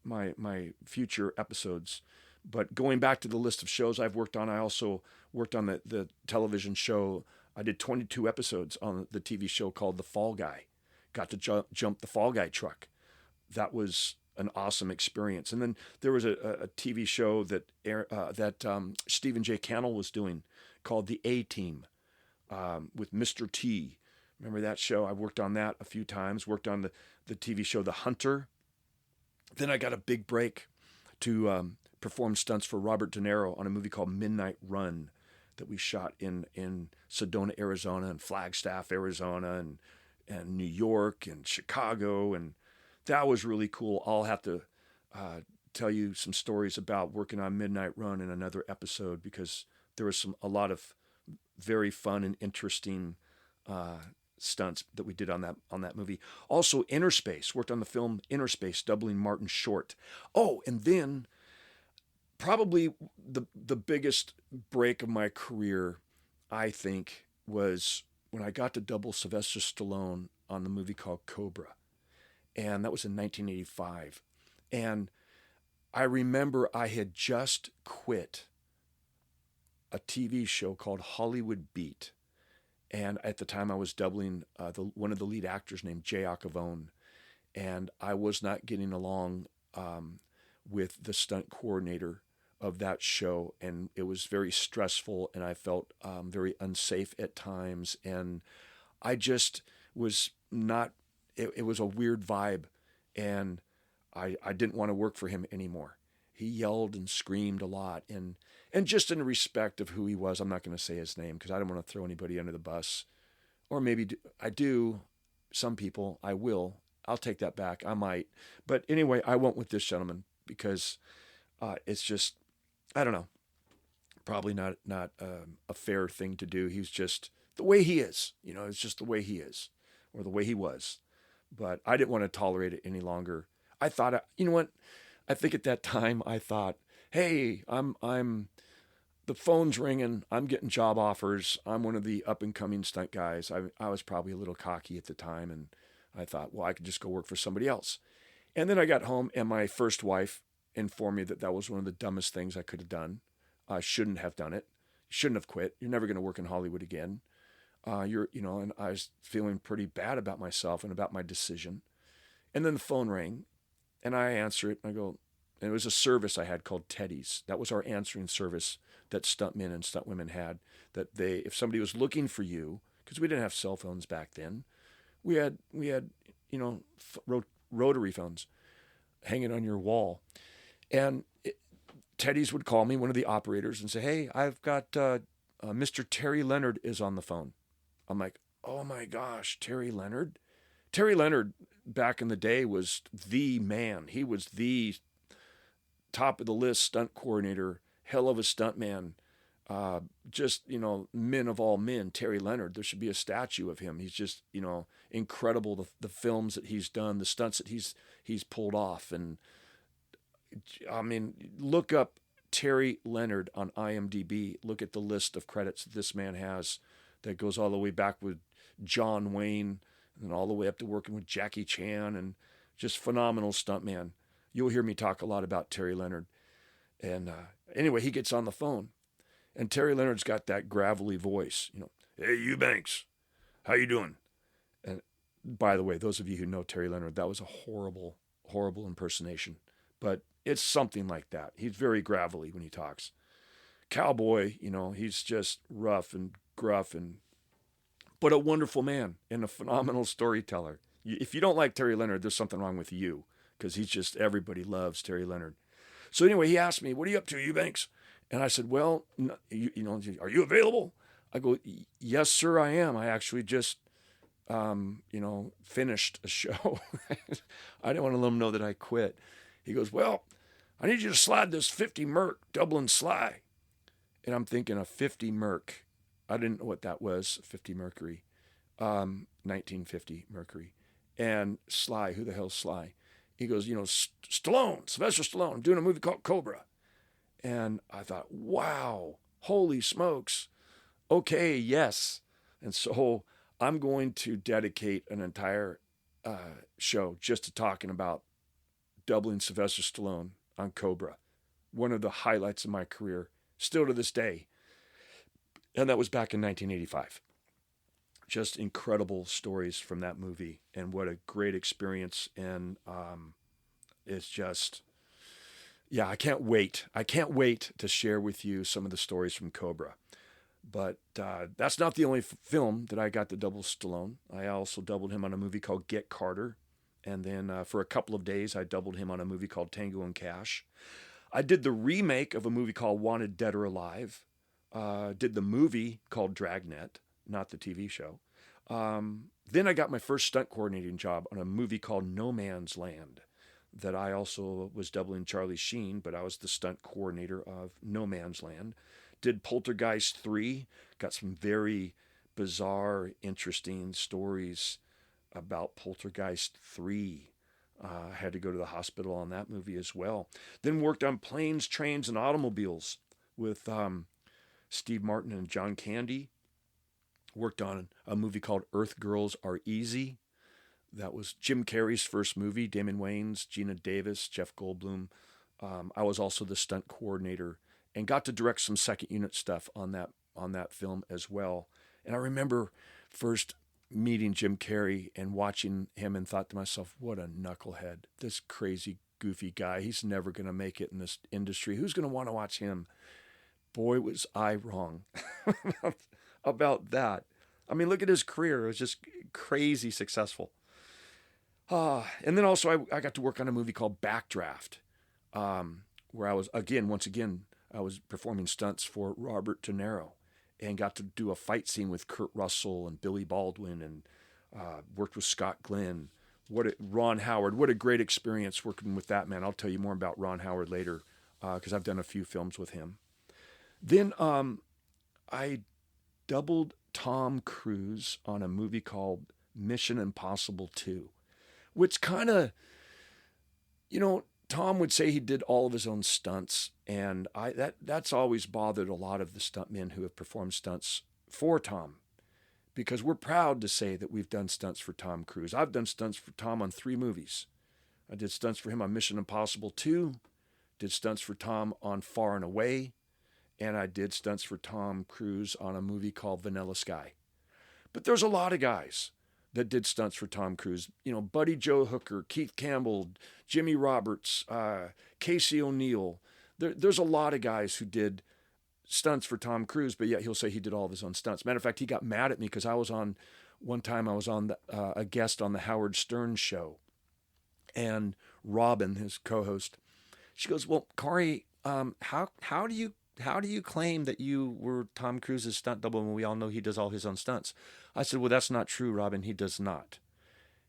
my future episodes. But going back to the list of shows I've worked on, I also worked on the television show. I did 22 episodes on the TV show called The Fall Guy. Got to jump the Fall Guy truck. That was an awesome experience. And then there was a TV show that Stephen J. Cannell was doing called The A-Team with Mr. T. Remember that show? I worked on that a few times. Worked on the TV show The Hunter. Then I got a big break to perform stunts for Robert De Niro on a movie called Midnight Run that we shot in Sedona, Arizona, and Flagstaff, Arizona, and New York and Chicago, and that was really cool. I'll have to tell you some stories about working on Midnight Run in another episode, because there was a lot of very fun and interesting stunts that we did on that movie. Also, Inner Space, worked on the film Inner Space, doubling Martin Short. Oh, and then probably the biggest break of my career, I think, was when I got to double Sylvester Stallone on the movie called Cobra. And that was in 1985. And I remember I had just quit a TV show called Hollywood Beat. And at the time I was doubling one of the lead actors named Jay Acavone. And I was not getting along with the stunt coordinator of that show. And it was very stressful, and I felt very unsafe at times. And I just was not, it was a weird vibe. And I didn't want to work for him anymore. He yelled and screamed a lot. And just in respect of who he was, I'm not going to say his name because I don't want to throw anybody under the bus. Or maybe I do. Some people, I will. I'll take that back. I might. But anyway, I went with this gentleman because it's just, I don't know, probably not a fair thing to do. He's just the way he is. It's just the way he is, or the way he was. But I didn't want to tolerate it any longer. I thought, you know what? I think at that time I thought, hey, the phone's ringing. I'm getting job offers. I'm one of the up and coming stunt guys. I was probably a little cocky at the time, and I thought, well, I could just go work for somebody else. And then I got home, and my first wife informed me that was one of the dumbest things I could have done. I shouldn't have done it. Shouldn't have quit. You're never going to work in Hollywood again. And I was feeling pretty bad about myself and about my decision. And then the phone rang, and I answer it, and I go, and it was a service I had called Teddy's. That was our answering service that stuntmen and stuntwomen had. That if somebody was looking for you, because we didn't have cell phones back then, we had rotary phones hanging on your wall, and Teddy's would call me, one of the operators, and say, "Hey, I've got Mr. Terry Leonard is on the phone." I'm like, "Oh my gosh, Terry Leonard." Terry Leonard back in the day was the man. He was the top of the list stunt coordinator, hell of a stuntman. Just, men of all men, Terry Leonard. There should be a statue of him. He's just, incredible. The films that he's done, the stunts that he's pulled off. And I mean, look up Terry Leonard on IMDb. Look at the list of credits that this man has that goes all the way back with John Wayne and all the way up to working with Jackie Chan, and just phenomenal stuntman. You'll hear me talk a lot about Terry Leonard. And anyway, he gets on the phone, and Terry Leonard's got that gravelly voice. "Hey, Eubanks, how you doing?" And by the way, those of you who know Terry Leonard, that was a horrible, horrible impersonation. But it's something like that. He's very gravelly when he talks. Cowboy, he's just rough and gruff, but a wonderful man and a phenomenal storyteller. If you don't like Terry Leonard, there's something wrong with you, because everybody loves Terry Leonard. So anyway, he asked me, "What are you up to, Eubanks?" And I said, "Well, are you available?" I go, "Yes, sir, I am. I actually just, finished a show." I didn't want to let him know that I quit. He goes, "Well, I need you to slide this 50 Merc Dublin Sly." And I'm thinking, a 50 Merc. I didn't know what that was, 50 Mercury, 1950 Mercury. And Sly, who the hell's Sly? He goes, Stallone, Sylvester Stallone, I'm doing a movie called Cobra. And I thought, wow, holy smokes. Okay, yes. And so I'm going to dedicate an entire show just to talking about doubling Sylvester Stallone on Cobra. One of the highlights of my career, still to this day. And that was back in 1985. Just incredible stories from that movie, and what a great experience. And it's just, yeah, I can't wait. I can't wait to share with you some of the stories from Cobra. But that's not the only film that I got to double Stallone. I also doubled him on a movie called Get Carter. And then for a couple of days, I doubled him on a movie called Tango and Cash. I did the remake of a movie called Wanted Dead or Alive. Did the movie called Dragnet, not the TV show. Then I got my first stunt coordinating job on a movie called No Man's Land, that I also was doubling Charlie Sheen, but I was the stunt coordinator of No Man's Land. Did Poltergeist 3, got some very bizarre, interesting stories about Poltergeist 3. I had to go to the hospital on that movie as well. Then worked on Planes, Trains, and Automobiles with Steve Martin and John Candy. Worked on a movie called Earth Girls Are Easy. That was Jim Carrey's first movie, Damon Wayans, Gina Davis, Jeff Goldblum. I was also the stunt coordinator and got to direct some second unit stuff on that film as well. And I remember first meeting Jim Carrey and watching him and thought to myself, what a knucklehead. This crazy, goofy guy. He's never going to make it in this industry. Who's going to want to watch him? Boy, was I wrong about that. I mean, look at his career. It was just crazy successful. And then also I got to work on a movie called Backdraft, where I was, once again, I was performing stunts for Robert De Niro and got to do a fight scene with Kurt Russell and Billy Baldwin and worked with Scott Glenn. Ron Howard. What a great experience working with that man. I'll tell you more about Ron Howard later because I've done a few films with him. Then I doubled Tom Cruise on a movie called Mission Impossible 2, which kind of, Tom would say he did all of his own stunts, and that's always bothered a lot of the stuntmen who have performed stunts for Tom, because we're proud to say that we've done stunts for Tom Cruise. I've done stunts for Tom on 3 movies. I did stunts for him on Mission Impossible 2, did stunts for Tom on Far and Away, and I did stunts for Tom Cruise on a movie called Vanilla Sky. But there's a lot of guys that did stunts for Tom Cruise. Buddy Joe Hooker, Keith Campbell, Jimmy Roberts, Casey O'Neill. There's a lot of guys who did stunts for Tom Cruise, but yet he'll say he did all of his own stunts. Matter of fact, he got mad at me because one time I was on a guest on the Howard Stern show, and Robin, his co-host, she goes, "Well, Corey, how do you claim that you were Tom Cruise's stunt double when we all know he does all his own stunts?" I said, "Well, that's not true, Robin. He does not."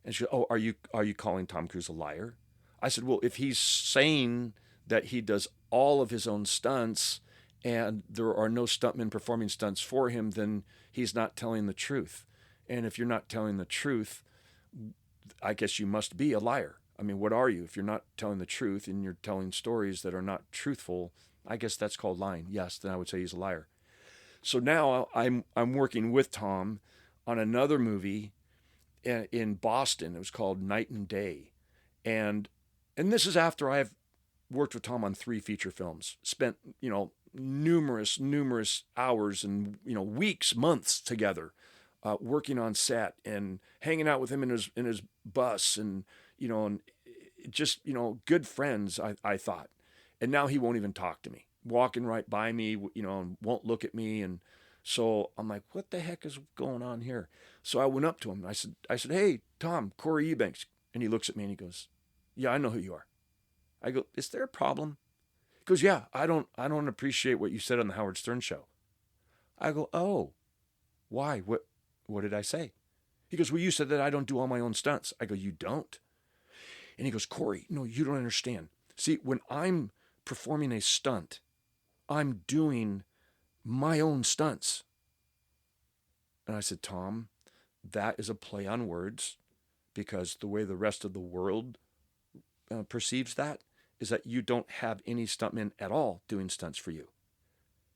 And she goes, "Oh, are you calling Tom Cruise a liar?" I said, "Well, if he's saying that he does all of his own stunts and there are no stuntmen performing stunts for him, then he's not telling the truth. And if you're not telling the truth, I guess you must be a liar. I mean, what are you? If you're not telling the truth and you're telling stories that are not truthful, I guess that's called lying. Yes, then I would say he's a liar." So now I'm working with Tom on another movie in Boston. It was called Night and Day. And this is after I've worked with Tom on 3 feature films, spent, numerous hours and, weeks, months together, working on set and hanging out with him in his bus and, and just, good friends, I thought. And now he won't even talk to me, walking right by me, and won't look at me. And so I'm like, what the heck is going on here? So I went up to him. I said, "Hey, Tom, Corey Eubanks." And he looks at me and he goes, "Yeah, I know who you are." I go, "Is there a problem?" He goes, "Yeah, I don't appreciate what you said on the Howard Stern show." I go, "Oh, why? What did I say?" He goes, "Well, you said that I don't do all my own stunts." I go, "You don't?" And he goes, "Corey, no, you don't understand. See, when I'm performing a stunt, I'm doing my own stunts." And I said, "Tom, that is a play on words, because the way the rest of the world perceives that is that you don't have any stuntmen at all doing stunts for you."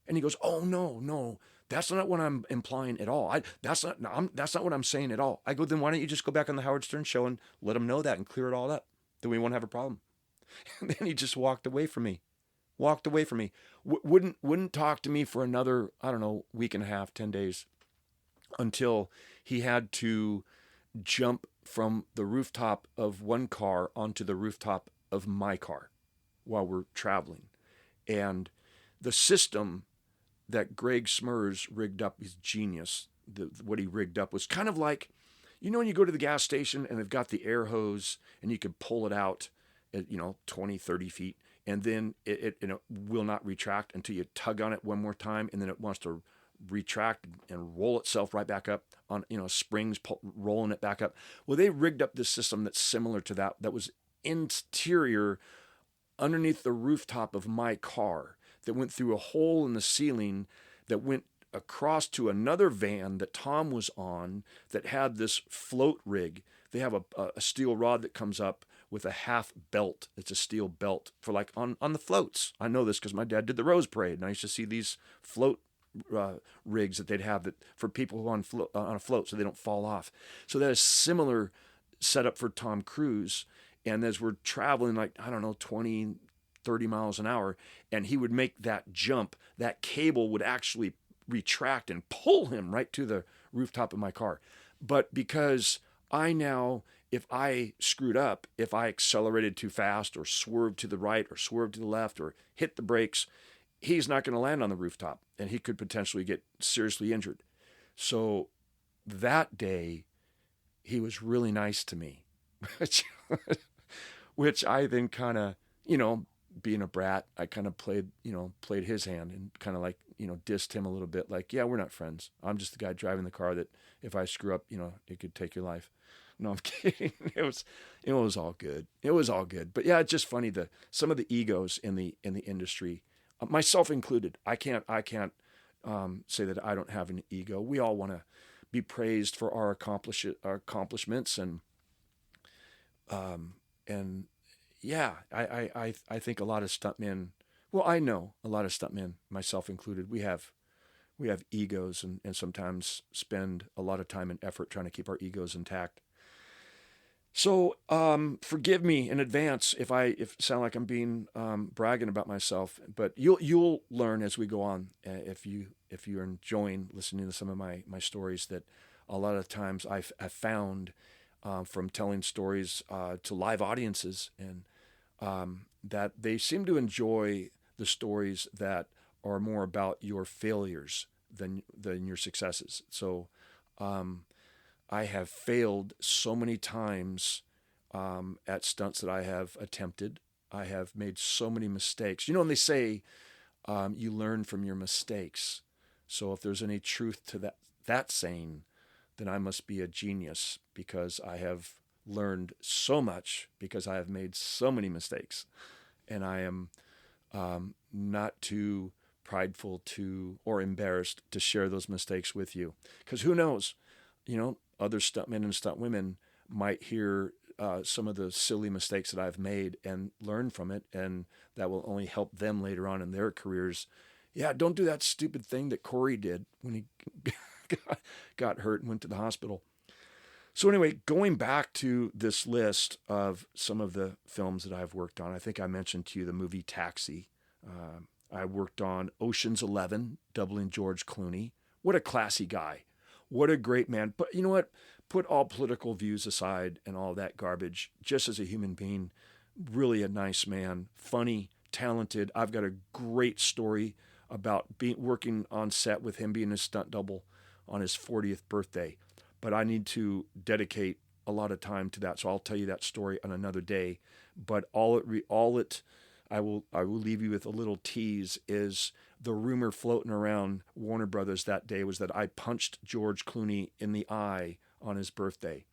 And he goes, "Oh, no, that's not what I'm implying at all. That's not what I'm saying at all." I go, "Then why don't you just go back on the Howard Stern show and let them know that and clear it all up? Then we won't have a problem." And then he just walked away from me. Wouldn't talk to me for another, I don't know, week and a half, 10 days, until he had to jump from the rooftop of one car onto the rooftop of my car while we're traveling. And the system that Greg Smurs rigged up is genius. What he rigged up was kind of like, when you go to the gas station and they've got the air hose and you can pull it out at, 20, 30 feet, and then it will not retract until you tug on it one more time, and then it wants to retract and roll itself right back up on, springs rolling it back up. Well, they rigged up this system that's similar to that was interior underneath the rooftop of my car, that went through a hole in the ceiling that went across to another van that Tom was on that had this float rig. They have a steel rod that comes up with a half belt. It's a steel belt for like on the floats. I know this because my dad did the Rose Parade, and I used to see these float rigs that they'd have that for people who are on a float so they don't fall off. So that is similar setup for Tom Cruise. And as we're traveling, like, I don't know, 20, 30 miles an hour, and he would make that jump, that cable would actually retract and pull him right to the rooftop of my car. But because I now, if I screwed up, if I accelerated too fast or swerved to the right or swerved to the left or hit the brakes, he's not going to land on the rooftop and he could potentially get seriously injured. So that day, he was really nice to me, which I then kind of, being a brat, I kind of played his hand and kind of like, dissed him a little bit. Like, yeah, we're not friends. I'm just the guy driving the car that if I screw up, it could take your life. No, I'm kidding. It was all good. It was all good. But yeah, it's just funny some of the egos in the industry, myself included. I can't say that I don't have an ego. We all want to be praised for our accomplishments and yeah, I think a lot of stuntmen, well, I know a lot of stuntmen, myself included, we have egos and sometimes spend a lot of time and effort trying to keep our egos intact. So forgive me in advance if it sound like I'm being bragging about myself, but you'll learn as we go on. If you're enjoying listening to some of my stories, that a lot of times I've found from telling stories to live audiences, and that they seem to enjoy the stories that are more about your failures than your successes. So I have failed so many times at stunts that I have attempted. I have made so many mistakes. And they say you learn from your mistakes. So if there's any truth to that saying, then I must be a genius, because I have learned so much because I have made so many mistakes. And I am not too prideful or embarrassed to share those mistakes with you. Because who knows, other stuntmen and stuntwomen might hear some of the silly mistakes that I've made and learn from it, and that will only help them later on in their careers. Yeah, don't do that stupid thing that Corey did when he got hurt and went to the hospital. So anyway, going back to this list of some of the films that I've worked on, I think I mentioned to you the movie Taxi. I worked on Ocean's 11, doubling George Clooney. What a classy guy. What a great man. But you know what? Put all political views aside and all that garbage. Just as a human being, really a nice man, funny, talented. I've got a great story about working on set with him, being a stunt double on his 40th birthday. But I need to dedicate a lot of time to that, so I'll tell you that story on another day. But I will leave you with a little tease, is the rumor floating around Warner Brothers that day was that I punched George Clooney in the eye on his birthday.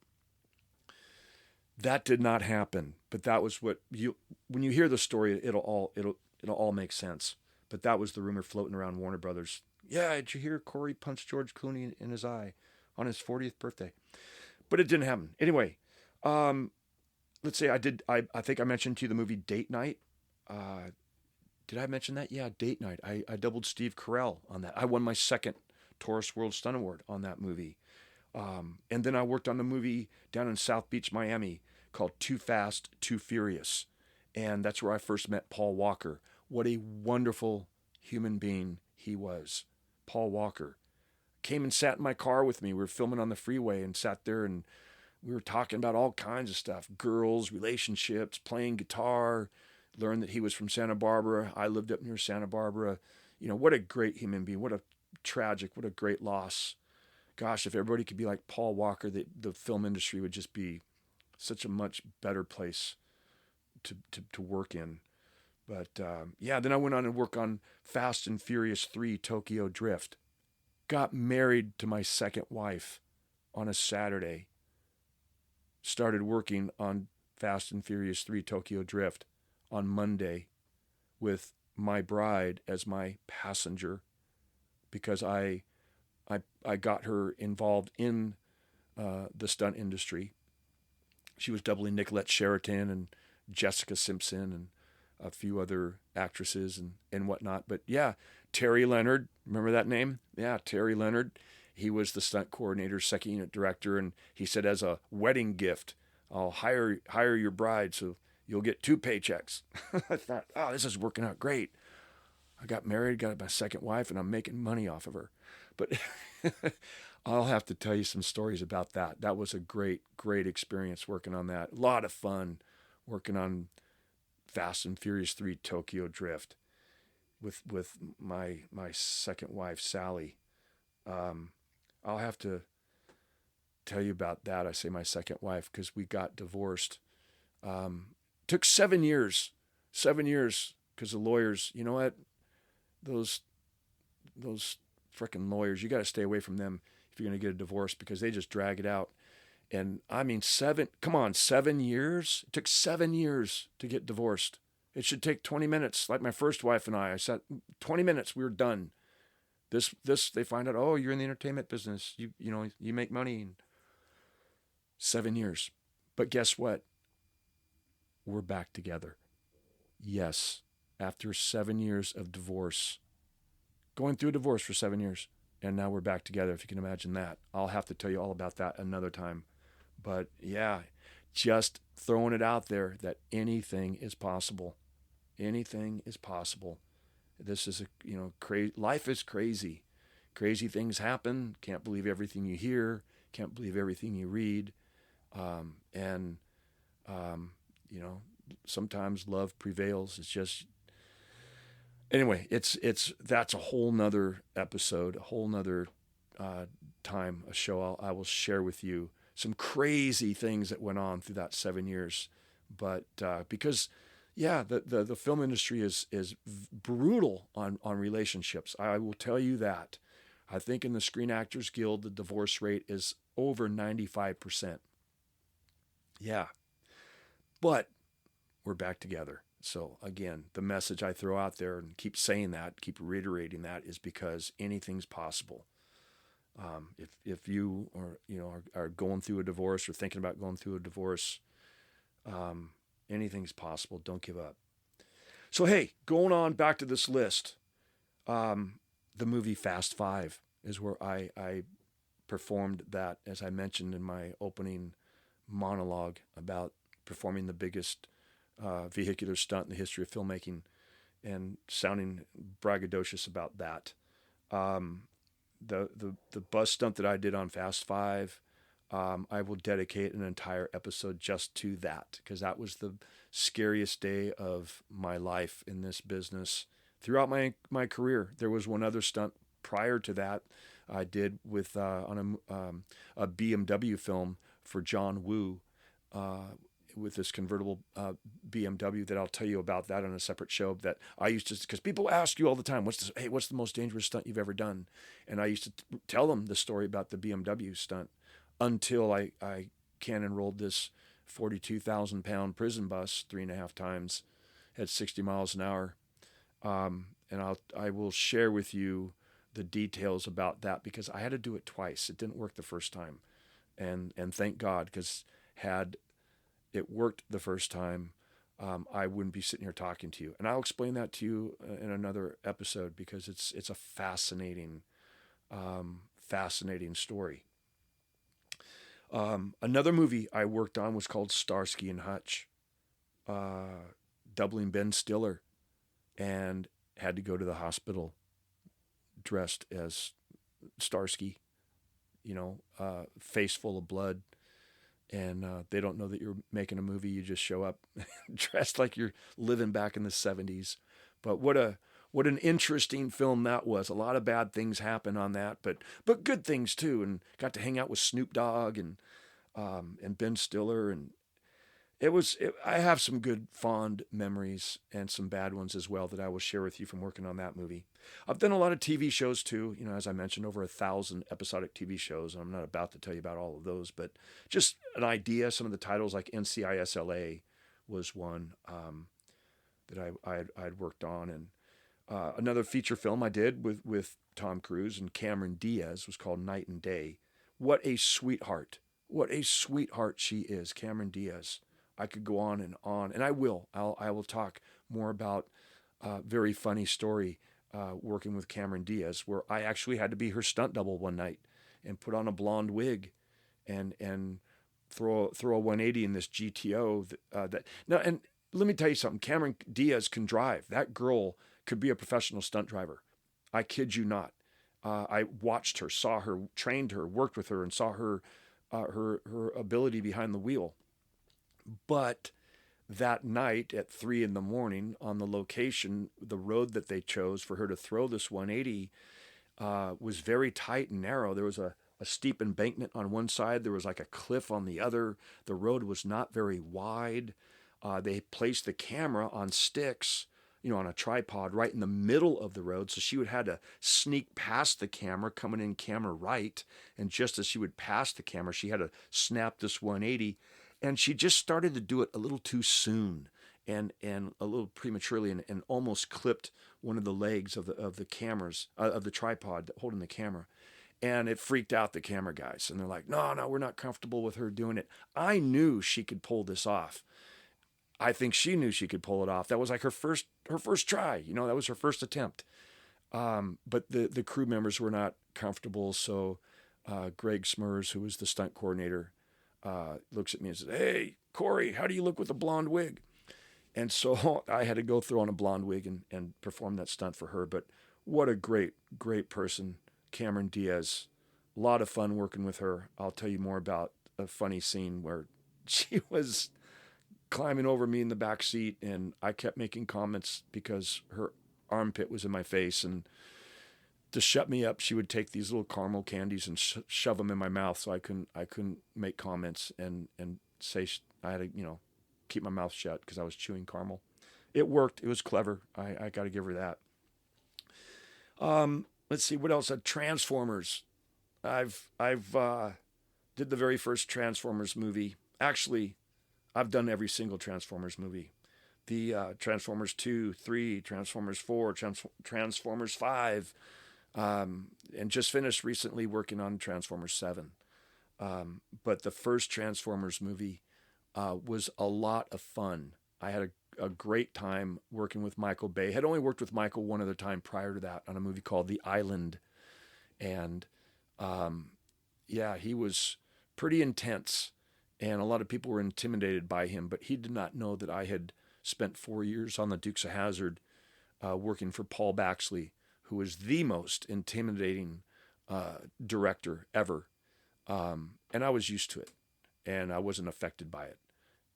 That did not happen, but that was when you hear the story, it'll all make sense. But that was the rumor floating around Warner Brothers. Yeah, did you hear Corey punched George Clooney in his eye on his 40th birthday? But it didn't happen. Anyway, let's say I think I mentioned to you the movie Date Night. Did I mention that? Yeah, Date Night. I doubled Steve Carell on that. I won my second TAURUS World Stunt Award on that movie. And then I worked on the movie down in South Beach, Miami, called Too Fast, Too Furious. And that's where I first met Paul Walker. What a wonderful human being he was. Paul Walker came and sat in my car with me. We were filming on the freeway and sat there, and we were talking about all kinds of stuff, girls, relationships, playing guitar. Learned that he was from Santa Barbara. I lived up near Santa Barbara. What a great human being. What a great loss. Gosh, if everybody could be like Paul Walker, the film industry would just be such a much better place to work in. But then I went on and worked on Fast and Furious 3 Tokyo Drift. Got married to my second wife on a Saturday. Started working on Fast and Furious 3 Tokyo Drift on Monday with my bride as my passenger, because I I got her involved in the stunt industry. She was doubling Nicolette Sheraton and Jessica Simpson and a few other actresses and whatnot. But yeah, Terry Leonard, remember that name? Yeah, Terry Leonard. He was the stunt coordinator, second unit director, and he said, as a wedding gift, I'll hire your bride so you'll get 2 paychecks. I thought, oh, this is working out great. I got married, got my second wife, and I'm making money off of her. But I'll have to tell you some stories about that. That was a great, great experience working on that. A lot of fun working on Fast and Furious 3 Tokyo Drift with my second wife, Sally. I'll have to tell you about that. I say my second wife because we got divorced. Took 7 years. 7 years because the lawyers, you know what? Those frickin' lawyers, you got to stay away from them if you're going to get a divorce because they just drag it out. And I mean, 7 years? It took 7 years to get divorced. It should take 20 minutes. Like my first wife and I sat 20 minutes, we were done. This, they find out, oh, you're in the entertainment business. You know, you make money. 7 years. But guess what? We're back together. Yes. After 7 years of divorce, going through a divorce for 7 years, and now we're back together, if you can imagine that. I'll have to tell you all about that another time. But yeah, just throwing it out there that anything is possible. Anything is possible. This is crazy. Life is crazy. Crazy things happen. Can't believe everything you hear. Can't believe everything you read. Sometimes love prevails. It's just, anyway, that's a whole nother episode, a whole nother time, a show I will share with you some crazy things that went on through that 7 years. But because, yeah, the film industry is brutal on relationships. I will tell you that. I think in the Screen Actors Guild, the divorce rate is over 95%. Yeah. But we're back together. So again, the message I throw out there and keep saying that, keep reiterating that, is because anything's possible. If you are going through a divorce or thinking about going through a divorce, anything's possible. Don't give up. So hey, going on back to this list, the movie Fast Five is where I performed that, as I mentioned in my opening monologue about performing the biggest vehicular stunt in the history of filmmaking and sounding braggadocious about that. The bus stunt that I did on Fast Five, I will dedicate an entire episode just to that, because that was the scariest day of my life in this business. Throughout my career, there was one other stunt prior to that I did with on a BMW film for John Woo, with this convertible BMW that I'll tell you about that on a separate show. That I used to, because people ask you all the time, what's the most dangerous stunt you've ever done? And I used to tell them the story about the BMW stunt until I cannon rolled this 42,000-pound prison bus 3.5 times at 60 miles an hour. And I will share with you the details about that, because I had to do it twice. It didn't work the first time. And thank God, because had it worked the first time, I wouldn't be sitting here talking to you. And I'll explain that to you in another episode, because it's a fascinating story. Another movie I worked on was called Starsky and Hutch, doubling Ben Stiller, and had to go to the hospital dressed as Starsky, face full of blood. And they don't know that you're making a movie. You just show up dressed like you're living back in the 70s. But what an interesting film that was. A lot of bad things happen on that, but good things too. And got to hang out with Snoop Dogg and Ben Stiller, and I have some good fond memories and some bad ones as well that I will share with you from working on that movie. I've done a lot of TV shows too. As I mentioned, over 1,000 episodic TV shows. I'm not about to tell you about all of those, but just an idea. Some of the titles, like NCISLA was one that I'd worked on, and another feature film I did with Tom Cruise, and Cameron Diaz was called Night and Day. What a sweetheart. What a sweetheart she is, Cameron Diaz. I could go on, and I will. I will talk more about a very funny story working with Cameron Diaz, where I actually had to be her stunt double one night and put on a blonde wig and throw a 180 in this GTO. Now, and let me tell you something. Cameron Diaz can drive. That girl could be a professional stunt driver. I kid you not. I watched her, saw her, trained her, worked with her, and saw her ability behind the wheel. But that night at 3 a.m. on the location, the road that they chose for her to throw this 180 was very tight and narrow. There was a steep embankment on one side. There was like a cliff on the other. The road was not very wide. They placed the camera on sticks, on a tripod right in the middle of the road. So she would have to sneak past the camera, coming in camera right. And just as she would pass the camera, she had to snap this 180. And she just started to do it a little too soon and a little prematurely and almost clipped one of the legs of the cameras, of the tripod holding the camera. And it freaked out the camera guys. And they're like, no, we're not comfortable with her doing it. I knew she could pull this off. I think she knew she could pull it off. That was like her first try. That was her first attempt. But the crew members were not comfortable. So Greg Smurs, who was the stunt coordinator, looks at me and says, "Hey, Corey, how do you look with a blonde wig?" And so I had to go throw on a blonde wig and perform that stunt for her. But what a great, great person, Cameron Diaz. A lot of fun working with her. I'll tell you more about a funny scene where she was climbing over me in the back seat, and I kept making comments because her armpit was in my face, and to shut me up, she would take these little caramel candies and shove them in my mouth, so I couldn't make comments and say I had to keep my mouth shut because I was chewing caramel. It worked. It was clever. I got to give her that. Let's see what else. Transformers. I've did the very first Transformers movie. Actually, I've done every single Transformers movie. The Transformers 2, 3, Transformers 4, Transformers 5, and just finished recently working on Transformers 7. But the first Transformers movie was a lot of fun. I had a great time working with Michael Bay. Had only worked with Michael one other time prior to that on a movie called The Island. And he was pretty intense. And a lot of people were intimidated by him, but he did not know that I had spent 4 years on the Dukes of Hazzard working for Paul Baxley, who was the most intimidating director ever. And I was used to it, and I wasn't affected by it,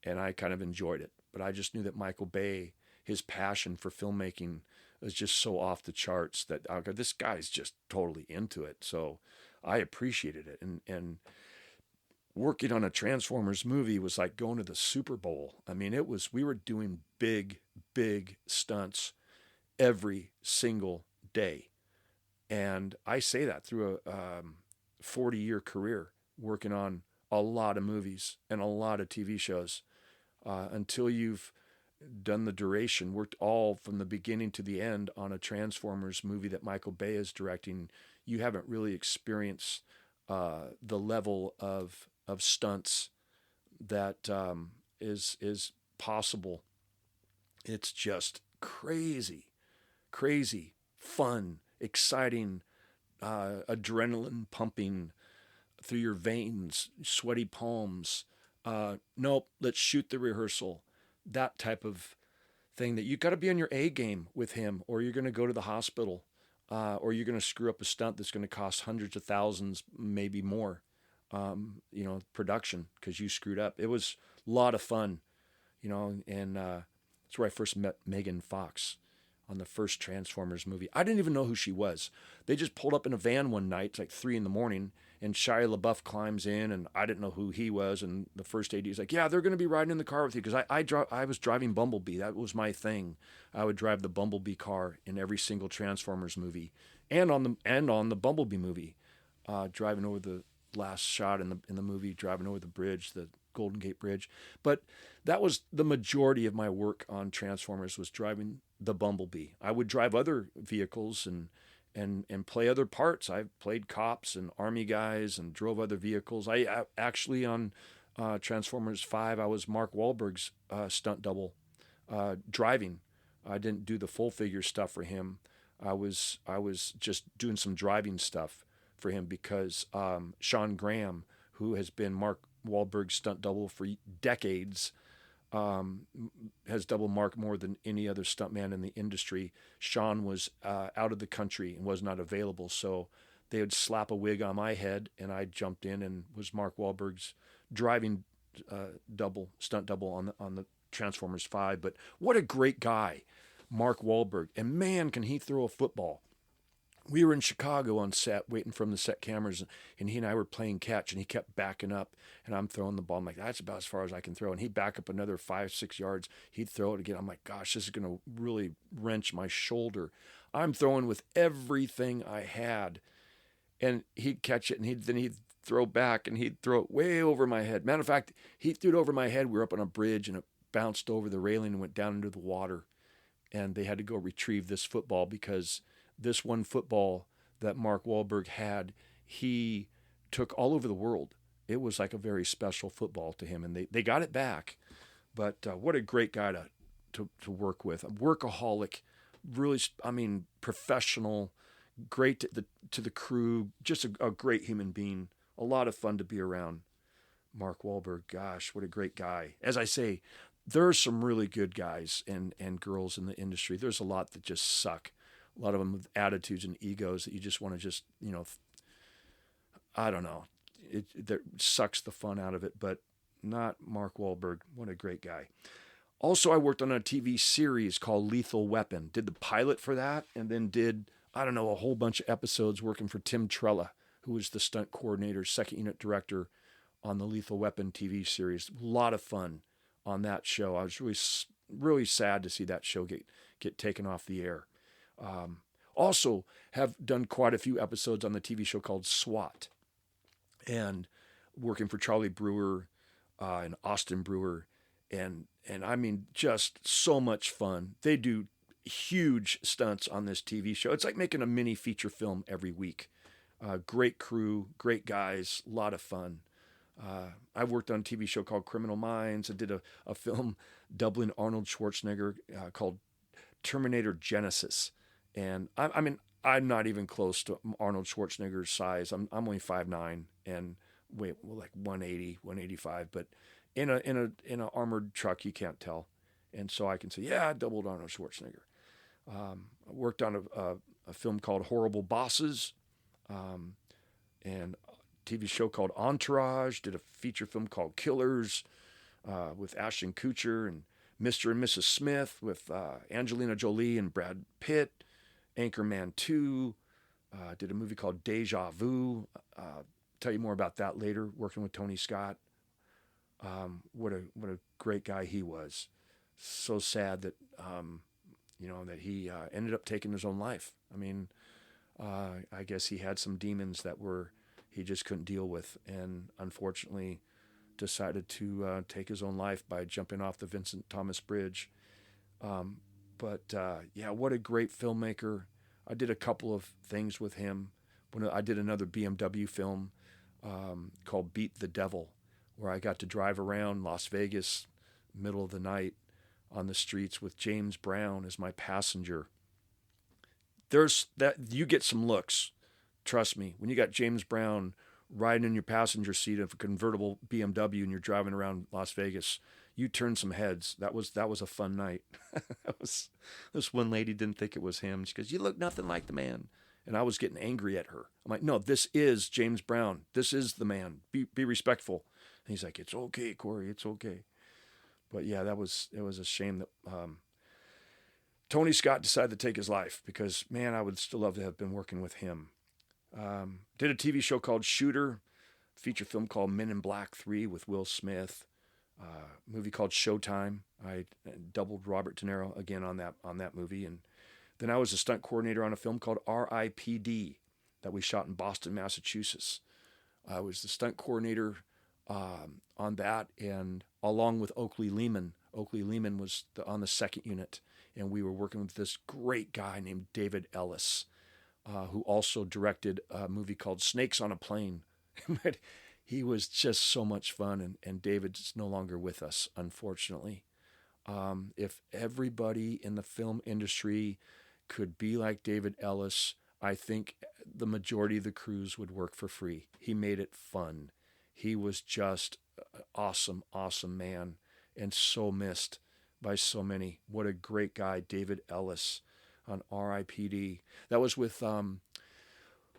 and I kind of enjoyed it. But I just knew that Michael Bay, his passion for filmmaking was just so off the charts that this guy's just totally into it. So I appreciated it. And working on a Transformers movie was like going to the Super Bowl. I mean, we were doing big, big stunts every single day. And I say that through a 40-year career working on a lot of movies and a lot of TV shows. Until you've done the duration, worked all from the beginning to the end on a Transformers movie that Michael Bay is directing, you haven't really experienced the level of stunts that is possible. It's just crazy, fun, exciting, adrenaline pumping through your veins, sweaty palms. Nope, let's shoot the rehearsal. That type of thing that you got to be on your A game with him, or you're going to go to the hospital, or you're going to screw up a stunt that's going to cost hundreds of thousands, maybe more. Production because you screwed up. It was a lot of fun, and that's where I first met Megan Fox on the first Transformers movie. I didn't even know who she was. They just pulled up in a van one night, it's like 3 a.m, and Shia LaBeouf climbs in, and I didn't know who he was. And the first AD is like, "Yeah, they're going to be riding in the car with you," because I was driving Bumblebee. That was my thing. I would drive the Bumblebee car in every single Transformers movie, and on the Bumblebee movie, driving over the last shot in the movie, driving over the bridge, the Golden Gate Bridge. But that was the majority of my work on Transformers, was driving the Bumblebee. I would drive other vehicles and and play other parts. I've played cops and army guys and drove other vehicles. I actually on Transformers 5, I was Mark Wahlberg's stunt double driving. I didn't do the full figure stuff for him. I was just doing some driving stuff for him because Sean Graham, who has been Mark Wahlberg's stunt double for decades, has doubled Mark more than any other stuntman in the industry. Sean was out of the country and was not available, so they would slap a wig on my head, and I jumped in and was Mark Wahlberg's driving stunt double on the Transformers 5. But what a great guy, Mark Wahlberg. And man, can he throw a football. We were in Chicago on set waiting for him to set cameras, and he and I were playing catch, and he kept backing up, and I'm throwing the ball. I'm like, that's about as far as I can throw. And he'd back up another 5-6 yards. He'd throw it again. I'm like, gosh, this is going to really wrench my shoulder. I'm throwing with everything I had. And he'd catch it, and then he'd throw back, and he'd throw it way over my head. Matter of fact, he threw it over my head. We were up on a bridge, and it bounced over the railing and went down into the water. And they had to go retrieve this football because this one football that Mark Wahlberg had, he took all over the world. It was like a very special football to him, and they got it back. But what a great guy to work with. A workaholic, really, professional, great to the crew, just a great human being. A lot of fun to be around. Mark Wahlberg, gosh, what a great guy. As I say, there are some really good guys and girls in the industry. There's a lot that just suck. A lot of them with attitudes and egos that you just want to just, I don't know. It sucks the fun out of it, but not Mark Wahlberg. What a great guy. Also, I worked on a TV series called Lethal Weapon. Did the pilot for that, and then did, a whole bunch of episodes working for Tim Trella, who was the stunt coordinator, second unit director on the Lethal Weapon TV series. A lot of fun on that show. I was really, really sad to see that show get taken off the air. Also have done quite a few episodes on the TV show called SWAT, and working for Charlie Brewer and Austin Brewer, and just so much fun. They do huge stunts on this TV show. It's like making a mini feature film every week. Great crew, great guys, a lot of fun. I worked on a TV show called Criminal Minds. I did a film doubling Arnold Schwarzenegger called Terminator Genesis. And I'm not even close to Arnold Schwarzenegger's size. I'm only 5'9" and like 180, 185. But in a armored truck, you can't tell. And so I can say, yeah, I doubled Arnold Schwarzenegger. I worked on a film called Horrible Bosses, and a TV show called Entourage. Did a feature film called Killers with Ashton Kutcher, and Mr. and Mrs. Smith with Angelina Jolie and Brad Pitt. Anchorman 2. Did a movie called Deja Vu. Tell you more about that later, working with Tony Scott. What a great guy he was. So sad that that he ended up taking his own life. I guess he had some demons that he just couldn't deal with, and unfortunately decided to take his own life by jumping off the Vincent Thomas Bridge. But what a great filmmaker. I did a couple of things with him. When I did another BMW film called Beat the Devil, where I got to drive around Las Vegas, middle of the night, on the streets with James Brown as my passenger. You get some looks. Trust me, when you got James Brown riding in your passenger seat of a convertible BMW and you're driving around Las Vegas, you turn some heads. That was a fun night. This one lady didn't think it was him. She goes, "You look nothing like the man." And I was getting angry at her. I'm like, "No, this is James Brown. This is the man. Be respectful." And he's like, "It's okay, Corey. It's okay." But yeah, it was a shame that Tony Scott decided to take his life, because, man, I would still love to have been working with him. Did a TV show called Shooter, feature film called Men in Black 3 with Will Smith, movie called Showtime. I doubled Robert De Niro again on that movie. And then I was a stunt coordinator on a film called R.I.P.D. that we shot in Boston, Massachusetts. I was the stunt coordinator on that, and along with Oakley Lehman. Oakley Lehman was on the second unit, and we were working with this great guy named David Ellis. who also directed a movie called Snakes on a Plane. But he was just so much fun, and David's no longer with us, unfortunately. If everybody in the film industry could be like David Ellis, I think the majority of the crews would work for free. He made it fun. He was just an awesome, awesome man, and so missed by so many. What a great guy, David Ellis on R.I.P.D. That was with,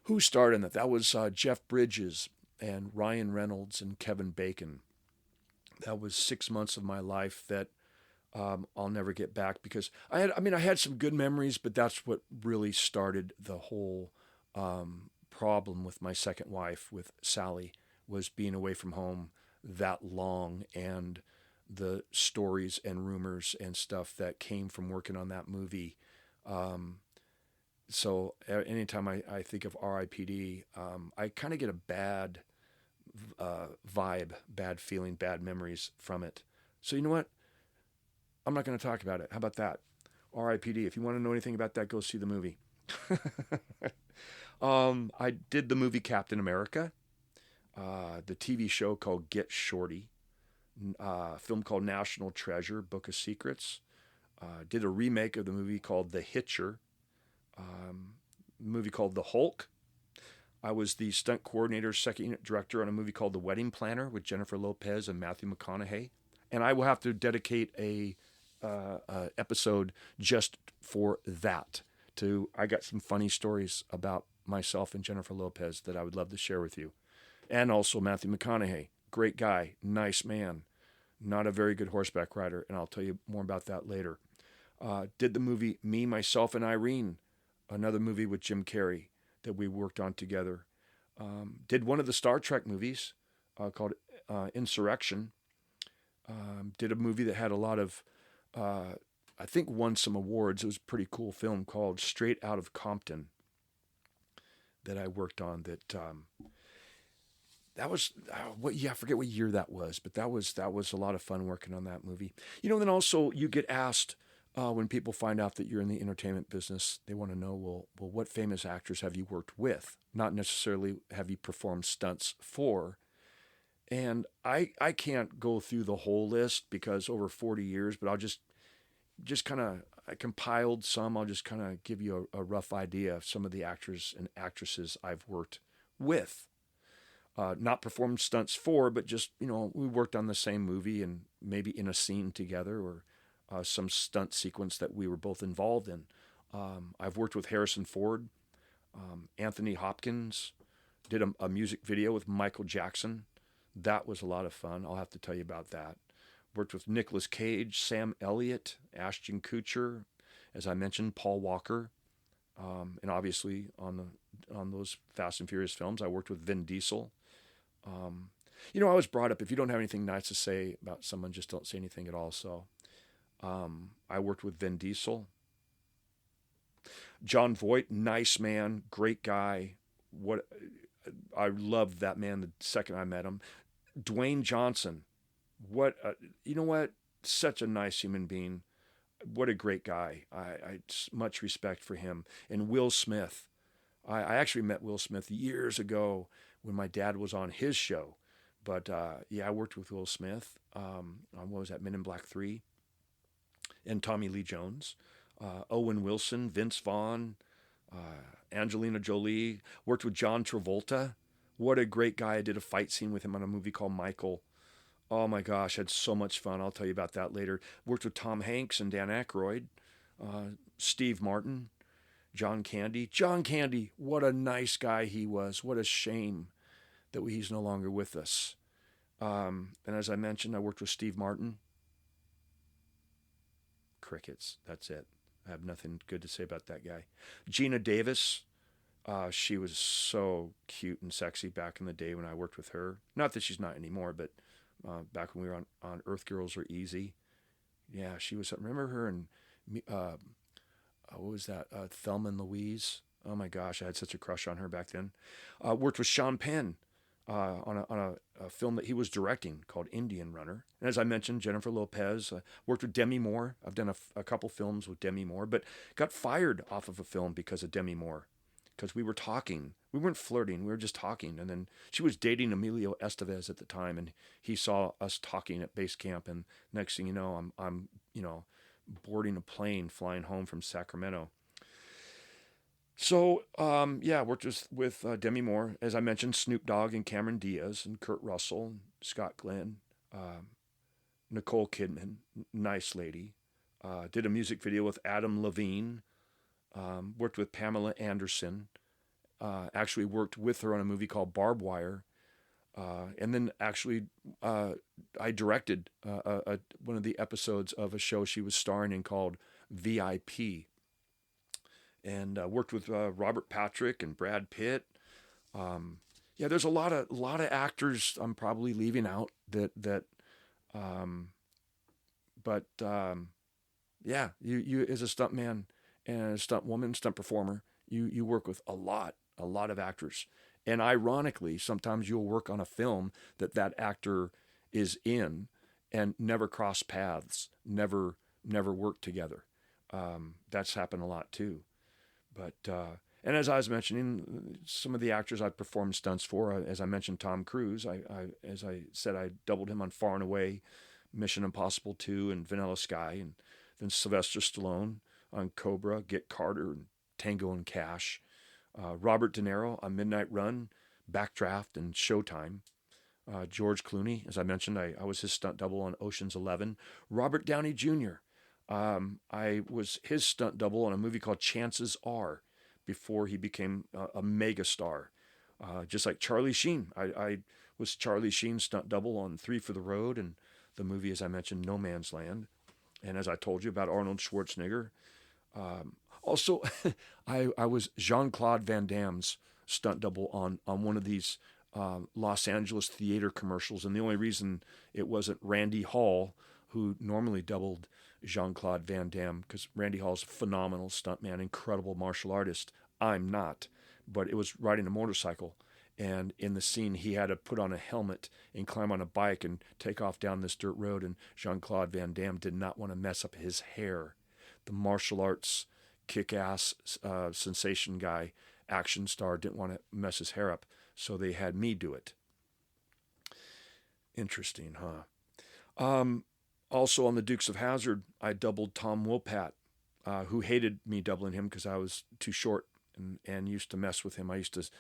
who starred in that? That was Jeff Bridges and Ryan Reynolds and Kevin Bacon. That was 6 months of my life that I'll never get back, because I had some good memories, but that's what really started the whole problem with my second wife, with Sally, was being away from home that long, and the stories and rumors and stuff that came from working on that movie. So anytime I think of R.I.P.D., I kind of get a bad vibe, bad feeling, bad memories from it. So you know what? I'm not going to talk about it. How about that? R.I.P.D. If you want to know anything about that, go see the movie. I did the movie Captain America, the TV show called Get Shorty, a film called National Treasure, Book of Secrets. Did a remake of the movie called The Hitcher, a movie called The Hulk. I was the stunt coordinator, second unit director on a movie called The Wedding Planner with Jennifer Lopez and Matthew McConaughey. And I will have to dedicate a episode just for that. I got some funny stories about myself and Jennifer Lopez that I would love to share with you. And also Matthew McConaughey, great guy, nice man, not a very good horseback rider, and I'll tell you more about that later. Did the movie Me, Myself, and Irene, another movie with Jim Carrey that we worked on together. Did one of the Star Trek movies called Insurrection. Did a movie that had a lot of, I think won some awards. It was a pretty cool film called Straight Out of Compton that I worked on. That was, I forget what year that was, but that was a lot of fun working on that movie. You know, then also you get asked when people find out that you're in the entertainment business, they want to know, well, what famous actors have you worked with? Not necessarily have you performed stunts for. And I can't go through the whole list because over 40 years, but I'll just kind of, I compiled some. I'll just kind of give you a rough idea of some of the actors and actresses I've worked with. Not performed stunts for, but just, we worked on the same movie and maybe in a scene together, or some stunt sequence that we were both involved in. I've worked with Harrison Ford, Anthony Hopkins, did a music video with Michael Jackson. That was a lot of fun. I'll have to tell you about that. Worked with Nicolas Cage, Sam Elliott, Ashton Kutcher, as I mentioned, Paul Walker, and obviously on those Fast and Furious films, I worked with Vin Diesel. I was brought up, if you don't have anything nice to say about someone, just don't say anything at all. So I worked with Vin Diesel. John Voight, nice man, great guy. I loved that man the second I met him. Dwayne Johnson, such a nice human being. What a great guy. I much respect for him. And Will Smith. I actually met Will Smith years ago when my dad was on his show. But I worked with Will Smith on, what was that, Men in Black 3? And Tommy Lee Jones. Owen Wilson, Vince Vaughn, Angelina Jolie. Worked with John Travolta. What a great guy. I did a fight scene with him on a movie called Michael. Oh my gosh, had so much fun. I'll tell you about that later. Worked with Tom Hanks and Dan Aykroyd. Steve Martin. John Candy. John Candy, what a nice guy he was. What a shame that he's no longer with us. And as I mentioned, I worked with Steve Martin. Crickets, that's it. I have nothing good to say about that guy. Gina Davis, she was so cute and sexy back in the day when I worked with her. Not that she's not anymore, but back when we were on Earth Girls Are Easy. Yeah, she was, remember her and what was that? Thelma Louise. Oh my gosh, I had such a crush on her back then. Worked with Sean Penn on a film that he was directing called Indian Runner. And as I mentioned, Jennifer Lopez. Worked with Demi Moore. I've done a couple films with Demi Moore, but got fired off of a film because of Demi Moore. because we were talking. We weren't flirting. We were just talking. And then she was dating Emilio Estevez at the time, and he saw us talking at base camp. And next thing you know, I'm boarding a plane flying home from Sacramento. So, worked with Demi Moore, as I mentioned, Snoop Dogg and Cameron Diaz and Kurt Russell, and Scott Glenn, Nicole Kidman, nice lady. Did a music video with Adam Levine. Worked with Pamela Anderson. Actually worked with her on a movie called Barbed Wire. And then actually I directed one of the episodes of a show she was starring in called VIP. And worked with Robert Patrick and Brad Pitt. There's a lot of actors I'm probably leaving out you as a stuntman and a stunt woman, stunt performer, you work with a lot of actors. And ironically, sometimes you'll work on a film that actor is in and never cross paths, never work together. That's happened a lot too. But and as I was mentioning, some of the actors I performed stunts for, as I mentioned, Tom Cruise. As I said, I doubled him on Far and Away, Mission Impossible 2, and Vanilla Sky, and then Sylvester Stallone on Cobra, Get Carter, and Tango and Cash. Robert De Niro on Midnight Run, Backdraft, and Showtime. George Clooney, as I mentioned, I was his stunt double on Ocean's 11. Robert Downey Jr., I was his stunt double on a movie called Chances Are before he became a mega star. Just like Charlie Sheen. I was Charlie Sheen's stunt double on Three for the Road and the movie, as I mentioned, No Man's Land. And as I told you about Arnold Schwarzenegger. Also, I was Jean-Claude Van Damme's stunt double on one of these Los Angeles theater commercials. And the only reason it wasn't Randy Hall, who normally doubled Jean-Claude Van Damme, because Randy Hall's a phenomenal stuntman, incredible martial artist. I'm not, but it was riding a motorcycle. And in the scene, he had to put on a helmet and climb on a bike and take off down this dirt road. And Jean-Claude Van Damme did not want to mess up his hair. The martial arts kick-ass sensation guy, action star, didn't want to mess his hair up. So they had me do it. Interesting, huh? Also on the Dukes of Hazzard, I doubled Tom Wopat, who hated me doubling him because I was too short and used to mess with him. I used to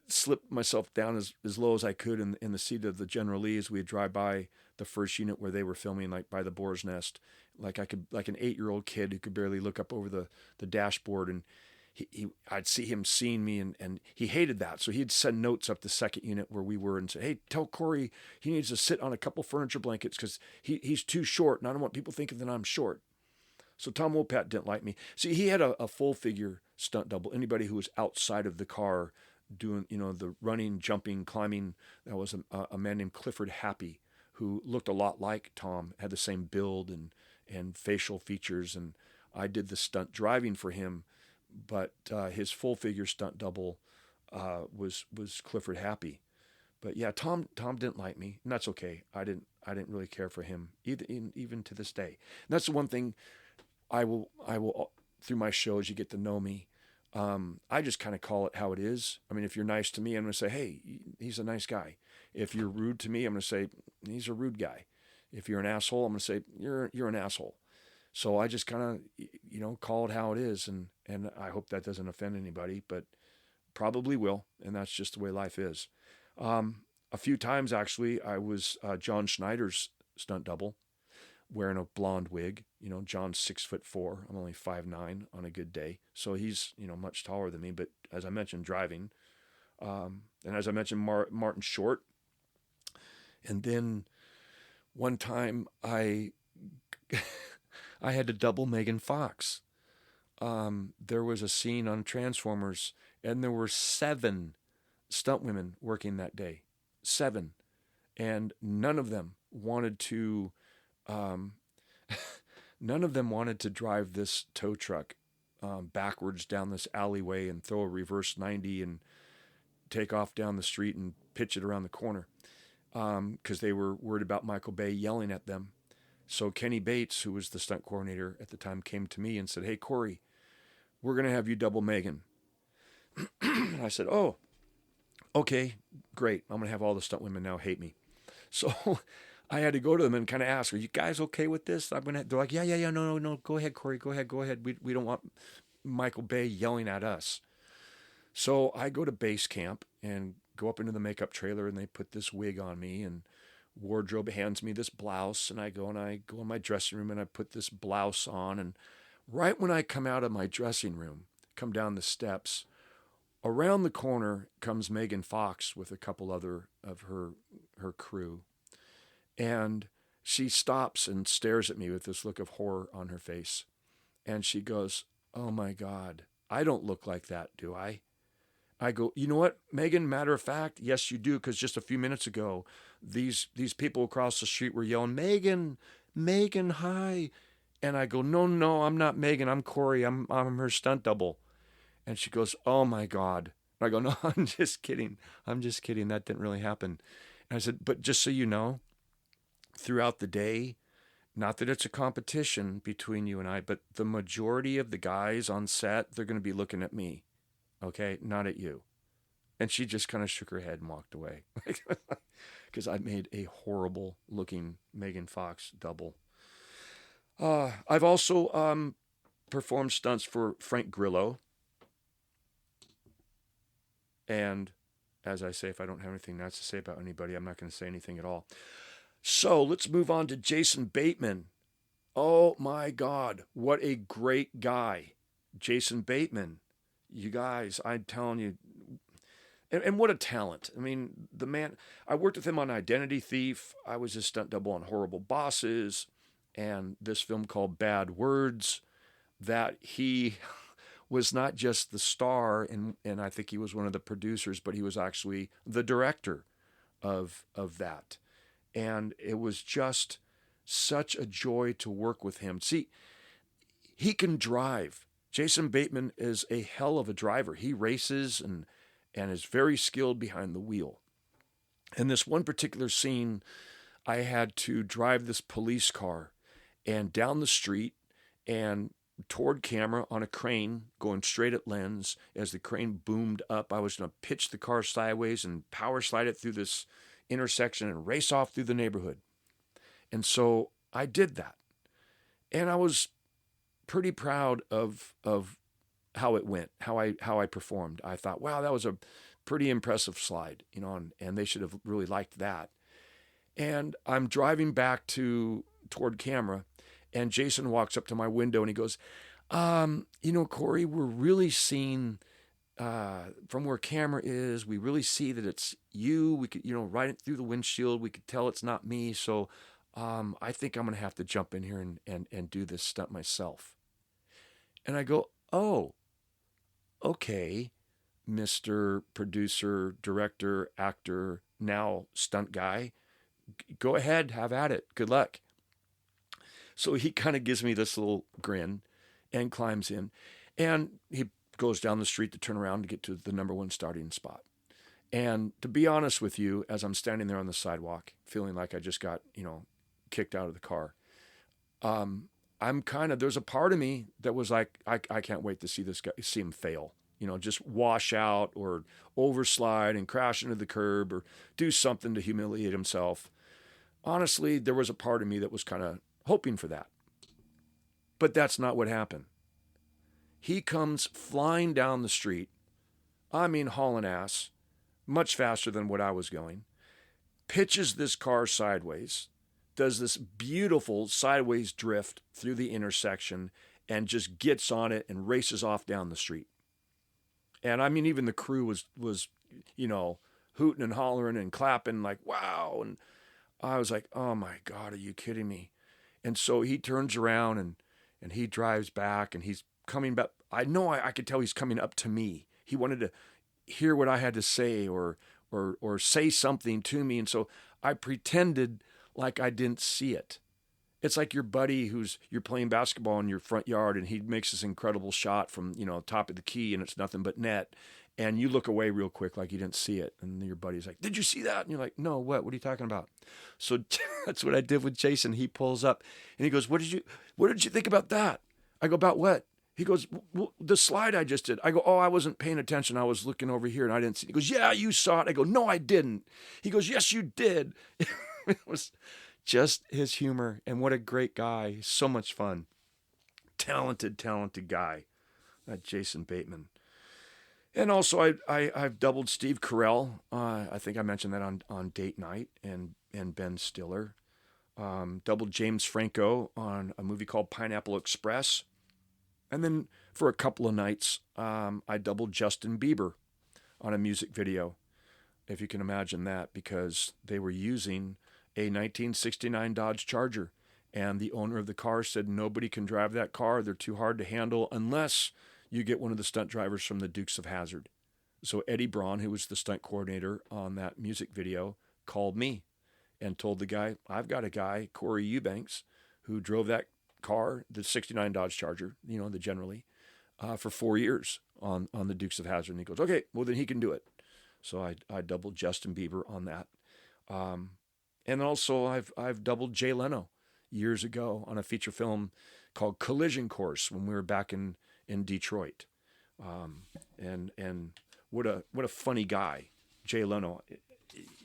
slip myself down as low as I could in the seat of the General Lee as we'd drive by the first unit where they were filming, like by the Boar's Nest. Like an 8-year-old kid who could barely look up over the dashboard, and I'd see him seeing me, and he hated that. So he'd send notes up the second unit where we were and say, "Hey, tell Corey he needs to sit on a couple furniture blankets because he's too short, and I don't want people thinking that I'm short." So Tom Wopat didn't like me. See, he had a full figure stunt double. Anybody who was outside of the car doing, the running, jumping, climbing, that was a man named Clifford Happy, who looked a lot like Tom, had the same build and facial features, and I did the stunt driving for him. But his full figure stunt double was Clifford Happy. But yeah, Tom didn't like me, and that's okay. I didn't really care for him even to this day. And that's the one thing I will through my shows, you get to know me. I just kind of call it how it is. I mean, if you're nice to me, I'm going to say, "Hey, he's a nice guy." If you're rude to me, I'm going to say, "He's a rude guy." If you're an asshole, I'm going to say, "You're an asshole." So I just kind of, call it how it is, and I hope that doesn't offend anybody, but probably will, and that's just the way life is. A few times, actually, I was John Schneider's stunt double, wearing a blonde wig. John's 6'4". I'm only 5'9" on a good day, so he's much taller than me. But as I mentioned, driving, and as I mentioned, Martin Short, and then one time I had to double Megan Fox. There was a scene on Transformers, and there were 7 stunt women working that day. 7. And none of them wanted to drive this tow truck backwards down this alleyway and throw a reverse 90 and take off down the street and pitch it around the corner, because they were worried about Michael Bay yelling at them. So Kenny Bates, who was the stunt coordinator at the time, came to me and said, "Hey, Corey, we're going to have you double Megan. And I said, oh, okay, great. I'm going to have all the stunt women now hate me. So I had to go to them and kind of ask, are you guys okay with this? They're like, yeah, no, go ahead, Corey, go ahead. We don't want Michael Bay yelling at us. So I go to base camp and go up into the makeup trailer, and they put this wig on me, and wardrobe hands me this blouse, and I go in my dressing room and I put this blouse on, and right when I come out of my dressing room, come down the steps, around the corner comes Megan Fox with a couple other of her crew, and she stops and stares at me with this look of horror on her face, and she goes, oh my God, I don't look like that, do I? I go, you know what, Megan, matter of fact, yes, you do, because just a few minutes ago, these people across the street were yelling, Megan, hi. And I go, no, I'm not Megan, I'm Corey, I'm her stunt double. And she goes, oh my God. And I go, no, I'm just kidding, that didn't really happen. And I said, but just so you know, throughout the day, not that it's a competition between you and I, but the majority of the guys on set, they're going to be looking at me. Okay, not at you. And she just kind of shook her head and walked away. Because I made a horrible looking Megan Fox double. I've also performed stunts for Frank Grillo. And as I say, if I don't have anything nice to say about anybody, I'm not going to say anything at all. So let's move on to Jason Bateman. Oh my God, what a great guy. Jason Bateman. You guys, I'm telling you, and what a talent. I mean, the man, I worked with him on Identity Thief. I was his stunt double on Horrible Bosses and this film called Bad Words, that he was not just the star, and I think he was one of the producers, but he was actually the director of that. And it was just such a joy to work with him. See, he can drive. Jason Bateman is a hell of a driver. He races and is very skilled behind the wheel. In this one particular scene, I had to drive this police car and down the street and toward camera on a crane going straight at lens. As the crane boomed up, I was going to pitch the car sideways and power slide it through this intersection and race off through the neighborhood. And so I did that. And I was pretty proud of how it went, how I performed. I thought, wow, that was a pretty impressive slide, and they should have really liked that. And I'm driving back toward camera, and Jason walks up to my window and he goes, Corey, we're really seeing from where camera is, we really see that it's you. We could, right through the windshield, we could tell it's not me. So I think I'm going to have to jump in here and do this stunt myself. And I go, oh, okay, Mr. Producer, Director, Actor, now Stunt Guy. Go ahead, have at it. Good luck. So he kind of gives me this little grin and climbs in. And he goes down the street to turn around to get to the number one starting spot. And to be honest with you, as I'm standing there on the sidewalk, feeling like I just got, kicked out of the car, there's a part of me that was like, I can't wait to see this guy, see him fail, just wash out or overslide and crash into the curb or do something to humiliate himself. Honestly, there was a part of me that was kind of hoping for that. But that's not what happened. He comes flying down the street, hauling ass, much faster than what I was going, pitches this car sideways, does this beautiful sideways drift through the intersection, and just gets on it and races off down the street. And even the crew was hooting and hollering and clapping like, wow. And I was like, oh my God, are you kidding me? And so he turns around and he drives back, and he's coming back. I know I could tell he's coming up to me. He wanted to hear what I had to say or say something to me. And so I pretended like I didn't see it. It's like your buddy you're playing basketball in your front yard, and he makes this incredible shot from, top of the key, and it's nothing but net. And you look away real quick like you didn't see it. And your buddy's like, did you see that? And you're like, no, what are you talking about? So that's what I did with Jason. He pulls up and he goes, what did you think about that? I go, about what? He goes, well, the slide I just did. I go, oh, I wasn't paying attention. I was looking over here and I didn't see it. He goes, yeah, you saw it. I go, no, I didn't. He goes, yes, you did. It was just his humor. And what a great guy. So much fun. Talented guy. That Jason Bateman. And also I've doubled Steve Carell. I think I mentioned that on Date Night and Ben Stiller. Doubled James Franco on a movie called Pineapple Express. And then for a couple of nights, I doubled Justin Bieber on a music video, if you can imagine that, because they were using a 1969 Dodge Charger. And the owner of the car said, nobody can drive that car. They're too hard to handle unless you get one of the stunt drivers from the Dukes of Hazzard. So Eddie Braun, who was the stunt coordinator on that music video, called me and told the guy, I've got a guy, Corey Eubanks, who drove that car, the 69 Dodge Charger, the generally, for 4 years on the Dukes of Hazzard. And he goes, okay, well then he can do it. So I doubled Justin Bieber on that. And also I've doubled Jay Leno years ago on a feature film called Collision Course when we were back in Detroit. And what a funny guy, Jay Leno.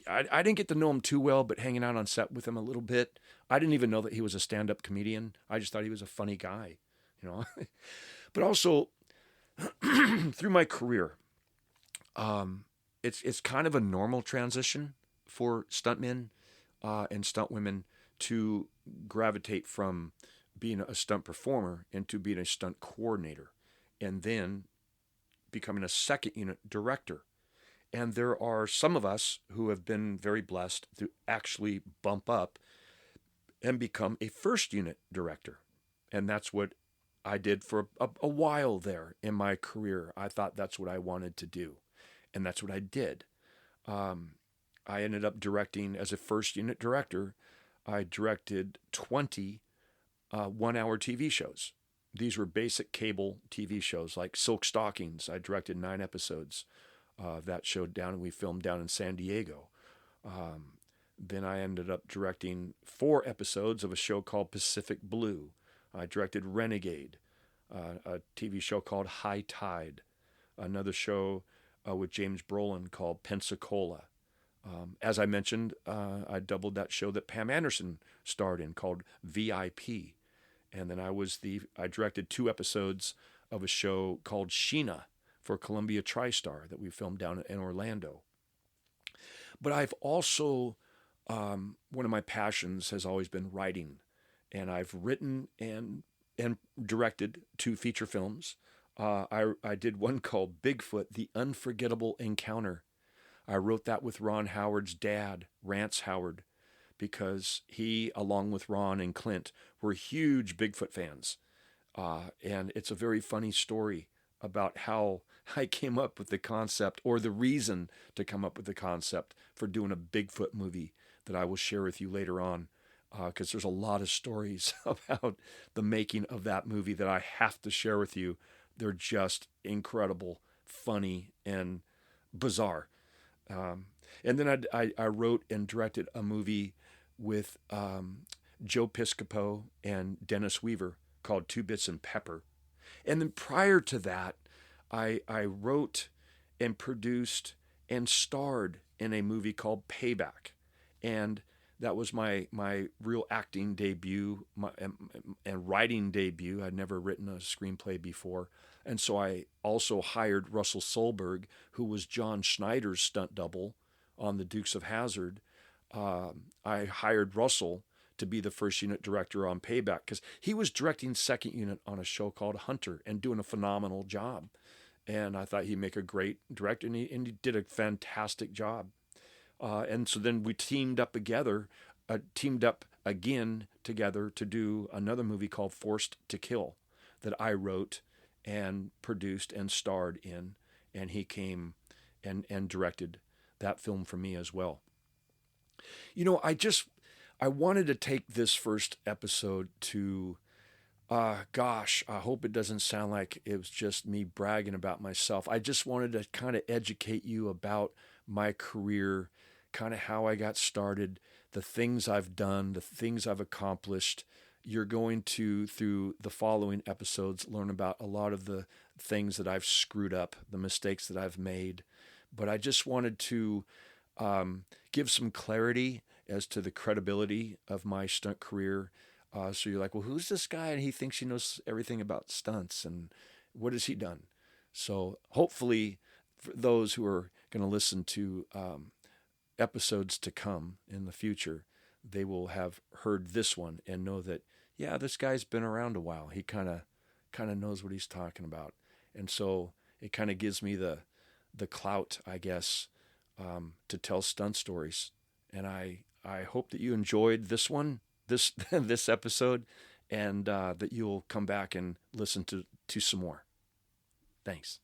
I didn't get to know him too well, but hanging out on set with him a little bit, I didn't even know that he was a stand-up comedian. I just thought he was a funny guy, But also, through my career, it's kind of a normal transition for stuntmen and stunt women to gravitate from being a stunt performer into being a stunt coordinator, and then becoming a second unit director. And there are some of us who have been very blessed to actually bump up and become a first unit director. And that's what I did for a while there in my career. I thought that's what I wanted to do. And that's what I did. I ended up directing as a first unit director. I directed 20 one-hour TV shows. These were basic cable TV shows like Silk Stockings. I directed 9 episodes of that show we filmed down in San Diego. Then I ended up directing 4 episodes of a show called Pacific Blue. I directed Renegade, a TV show called High Tide, another show with James Brolin called Pensacola. As I mentioned, I doubled that show that Pam Anderson starred in called VIP. And then I directed 2 episodes of a show called Sheena for Columbia TriStar that we filmed down in Orlando. But I've also, one of my passions has always been writing. And I've written and directed 2 feature films. I did one called Bigfoot, The Unforgettable Encounter. I wrote that with Ron Howard's dad, Rance Howard, because he, along with Ron and Clint, were huge Bigfoot fans. And it's a very funny story about how I came up with the concept, or the reason to come up with the concept for doing a Bigfoot movie that I will share with you later on, because there's a lot of stories about the making of that movie that I have to share with you. They're just incredible, funny, and bizarre. And then I wrote and directed a movie with Joe Piscopo and Dennis Weaver called Two Bits and Pepper. And then prior to that, I wrote and produced and starred in a movie called Payback. And that was my real acting debut and writing debut. I'd never written a screenplay before. And so I also hired Russell Solberg, who was John Schneider's stunt double on the Dukes of Hazzard. I hired Russell to be the first unit director on Payback because he was directing second unit on a show called Hunter and doing a phenomenal job. And I thought he'd make a great director, and he did a fantastic job. And so then we teamed up again together to do another movie called Forced to Kill that I wrote and produced and starred in, and he came and directed that film for me as well. I wanted to take this first episode to, I hope it doesn't sound like it was just me bragging about myself. I just wanted to kind of educate you about my career, kind of how I got started, the things I've done, the things I've accomplished, you're going to, through the following episodes, learn about a lot of the things that I've screwed up, the mistakes that I've made. But I just wanted to give some clarity as to the credibility of my stunt career. So you're like, well, who's this guy? And he thinks he knows everything about stunts, and what has he done? So hopefully, for those who are going to listen to episodes to come in the future, they will have heard this one and know that, yeah, this guy's been around a while. He kind of knows what he's talking about. And so it kind of gives me the clout, I guess, to tell stunt stories. And I hope that you enjoyed this one, this episode, and that you'll come back and listen to some more. Thanks.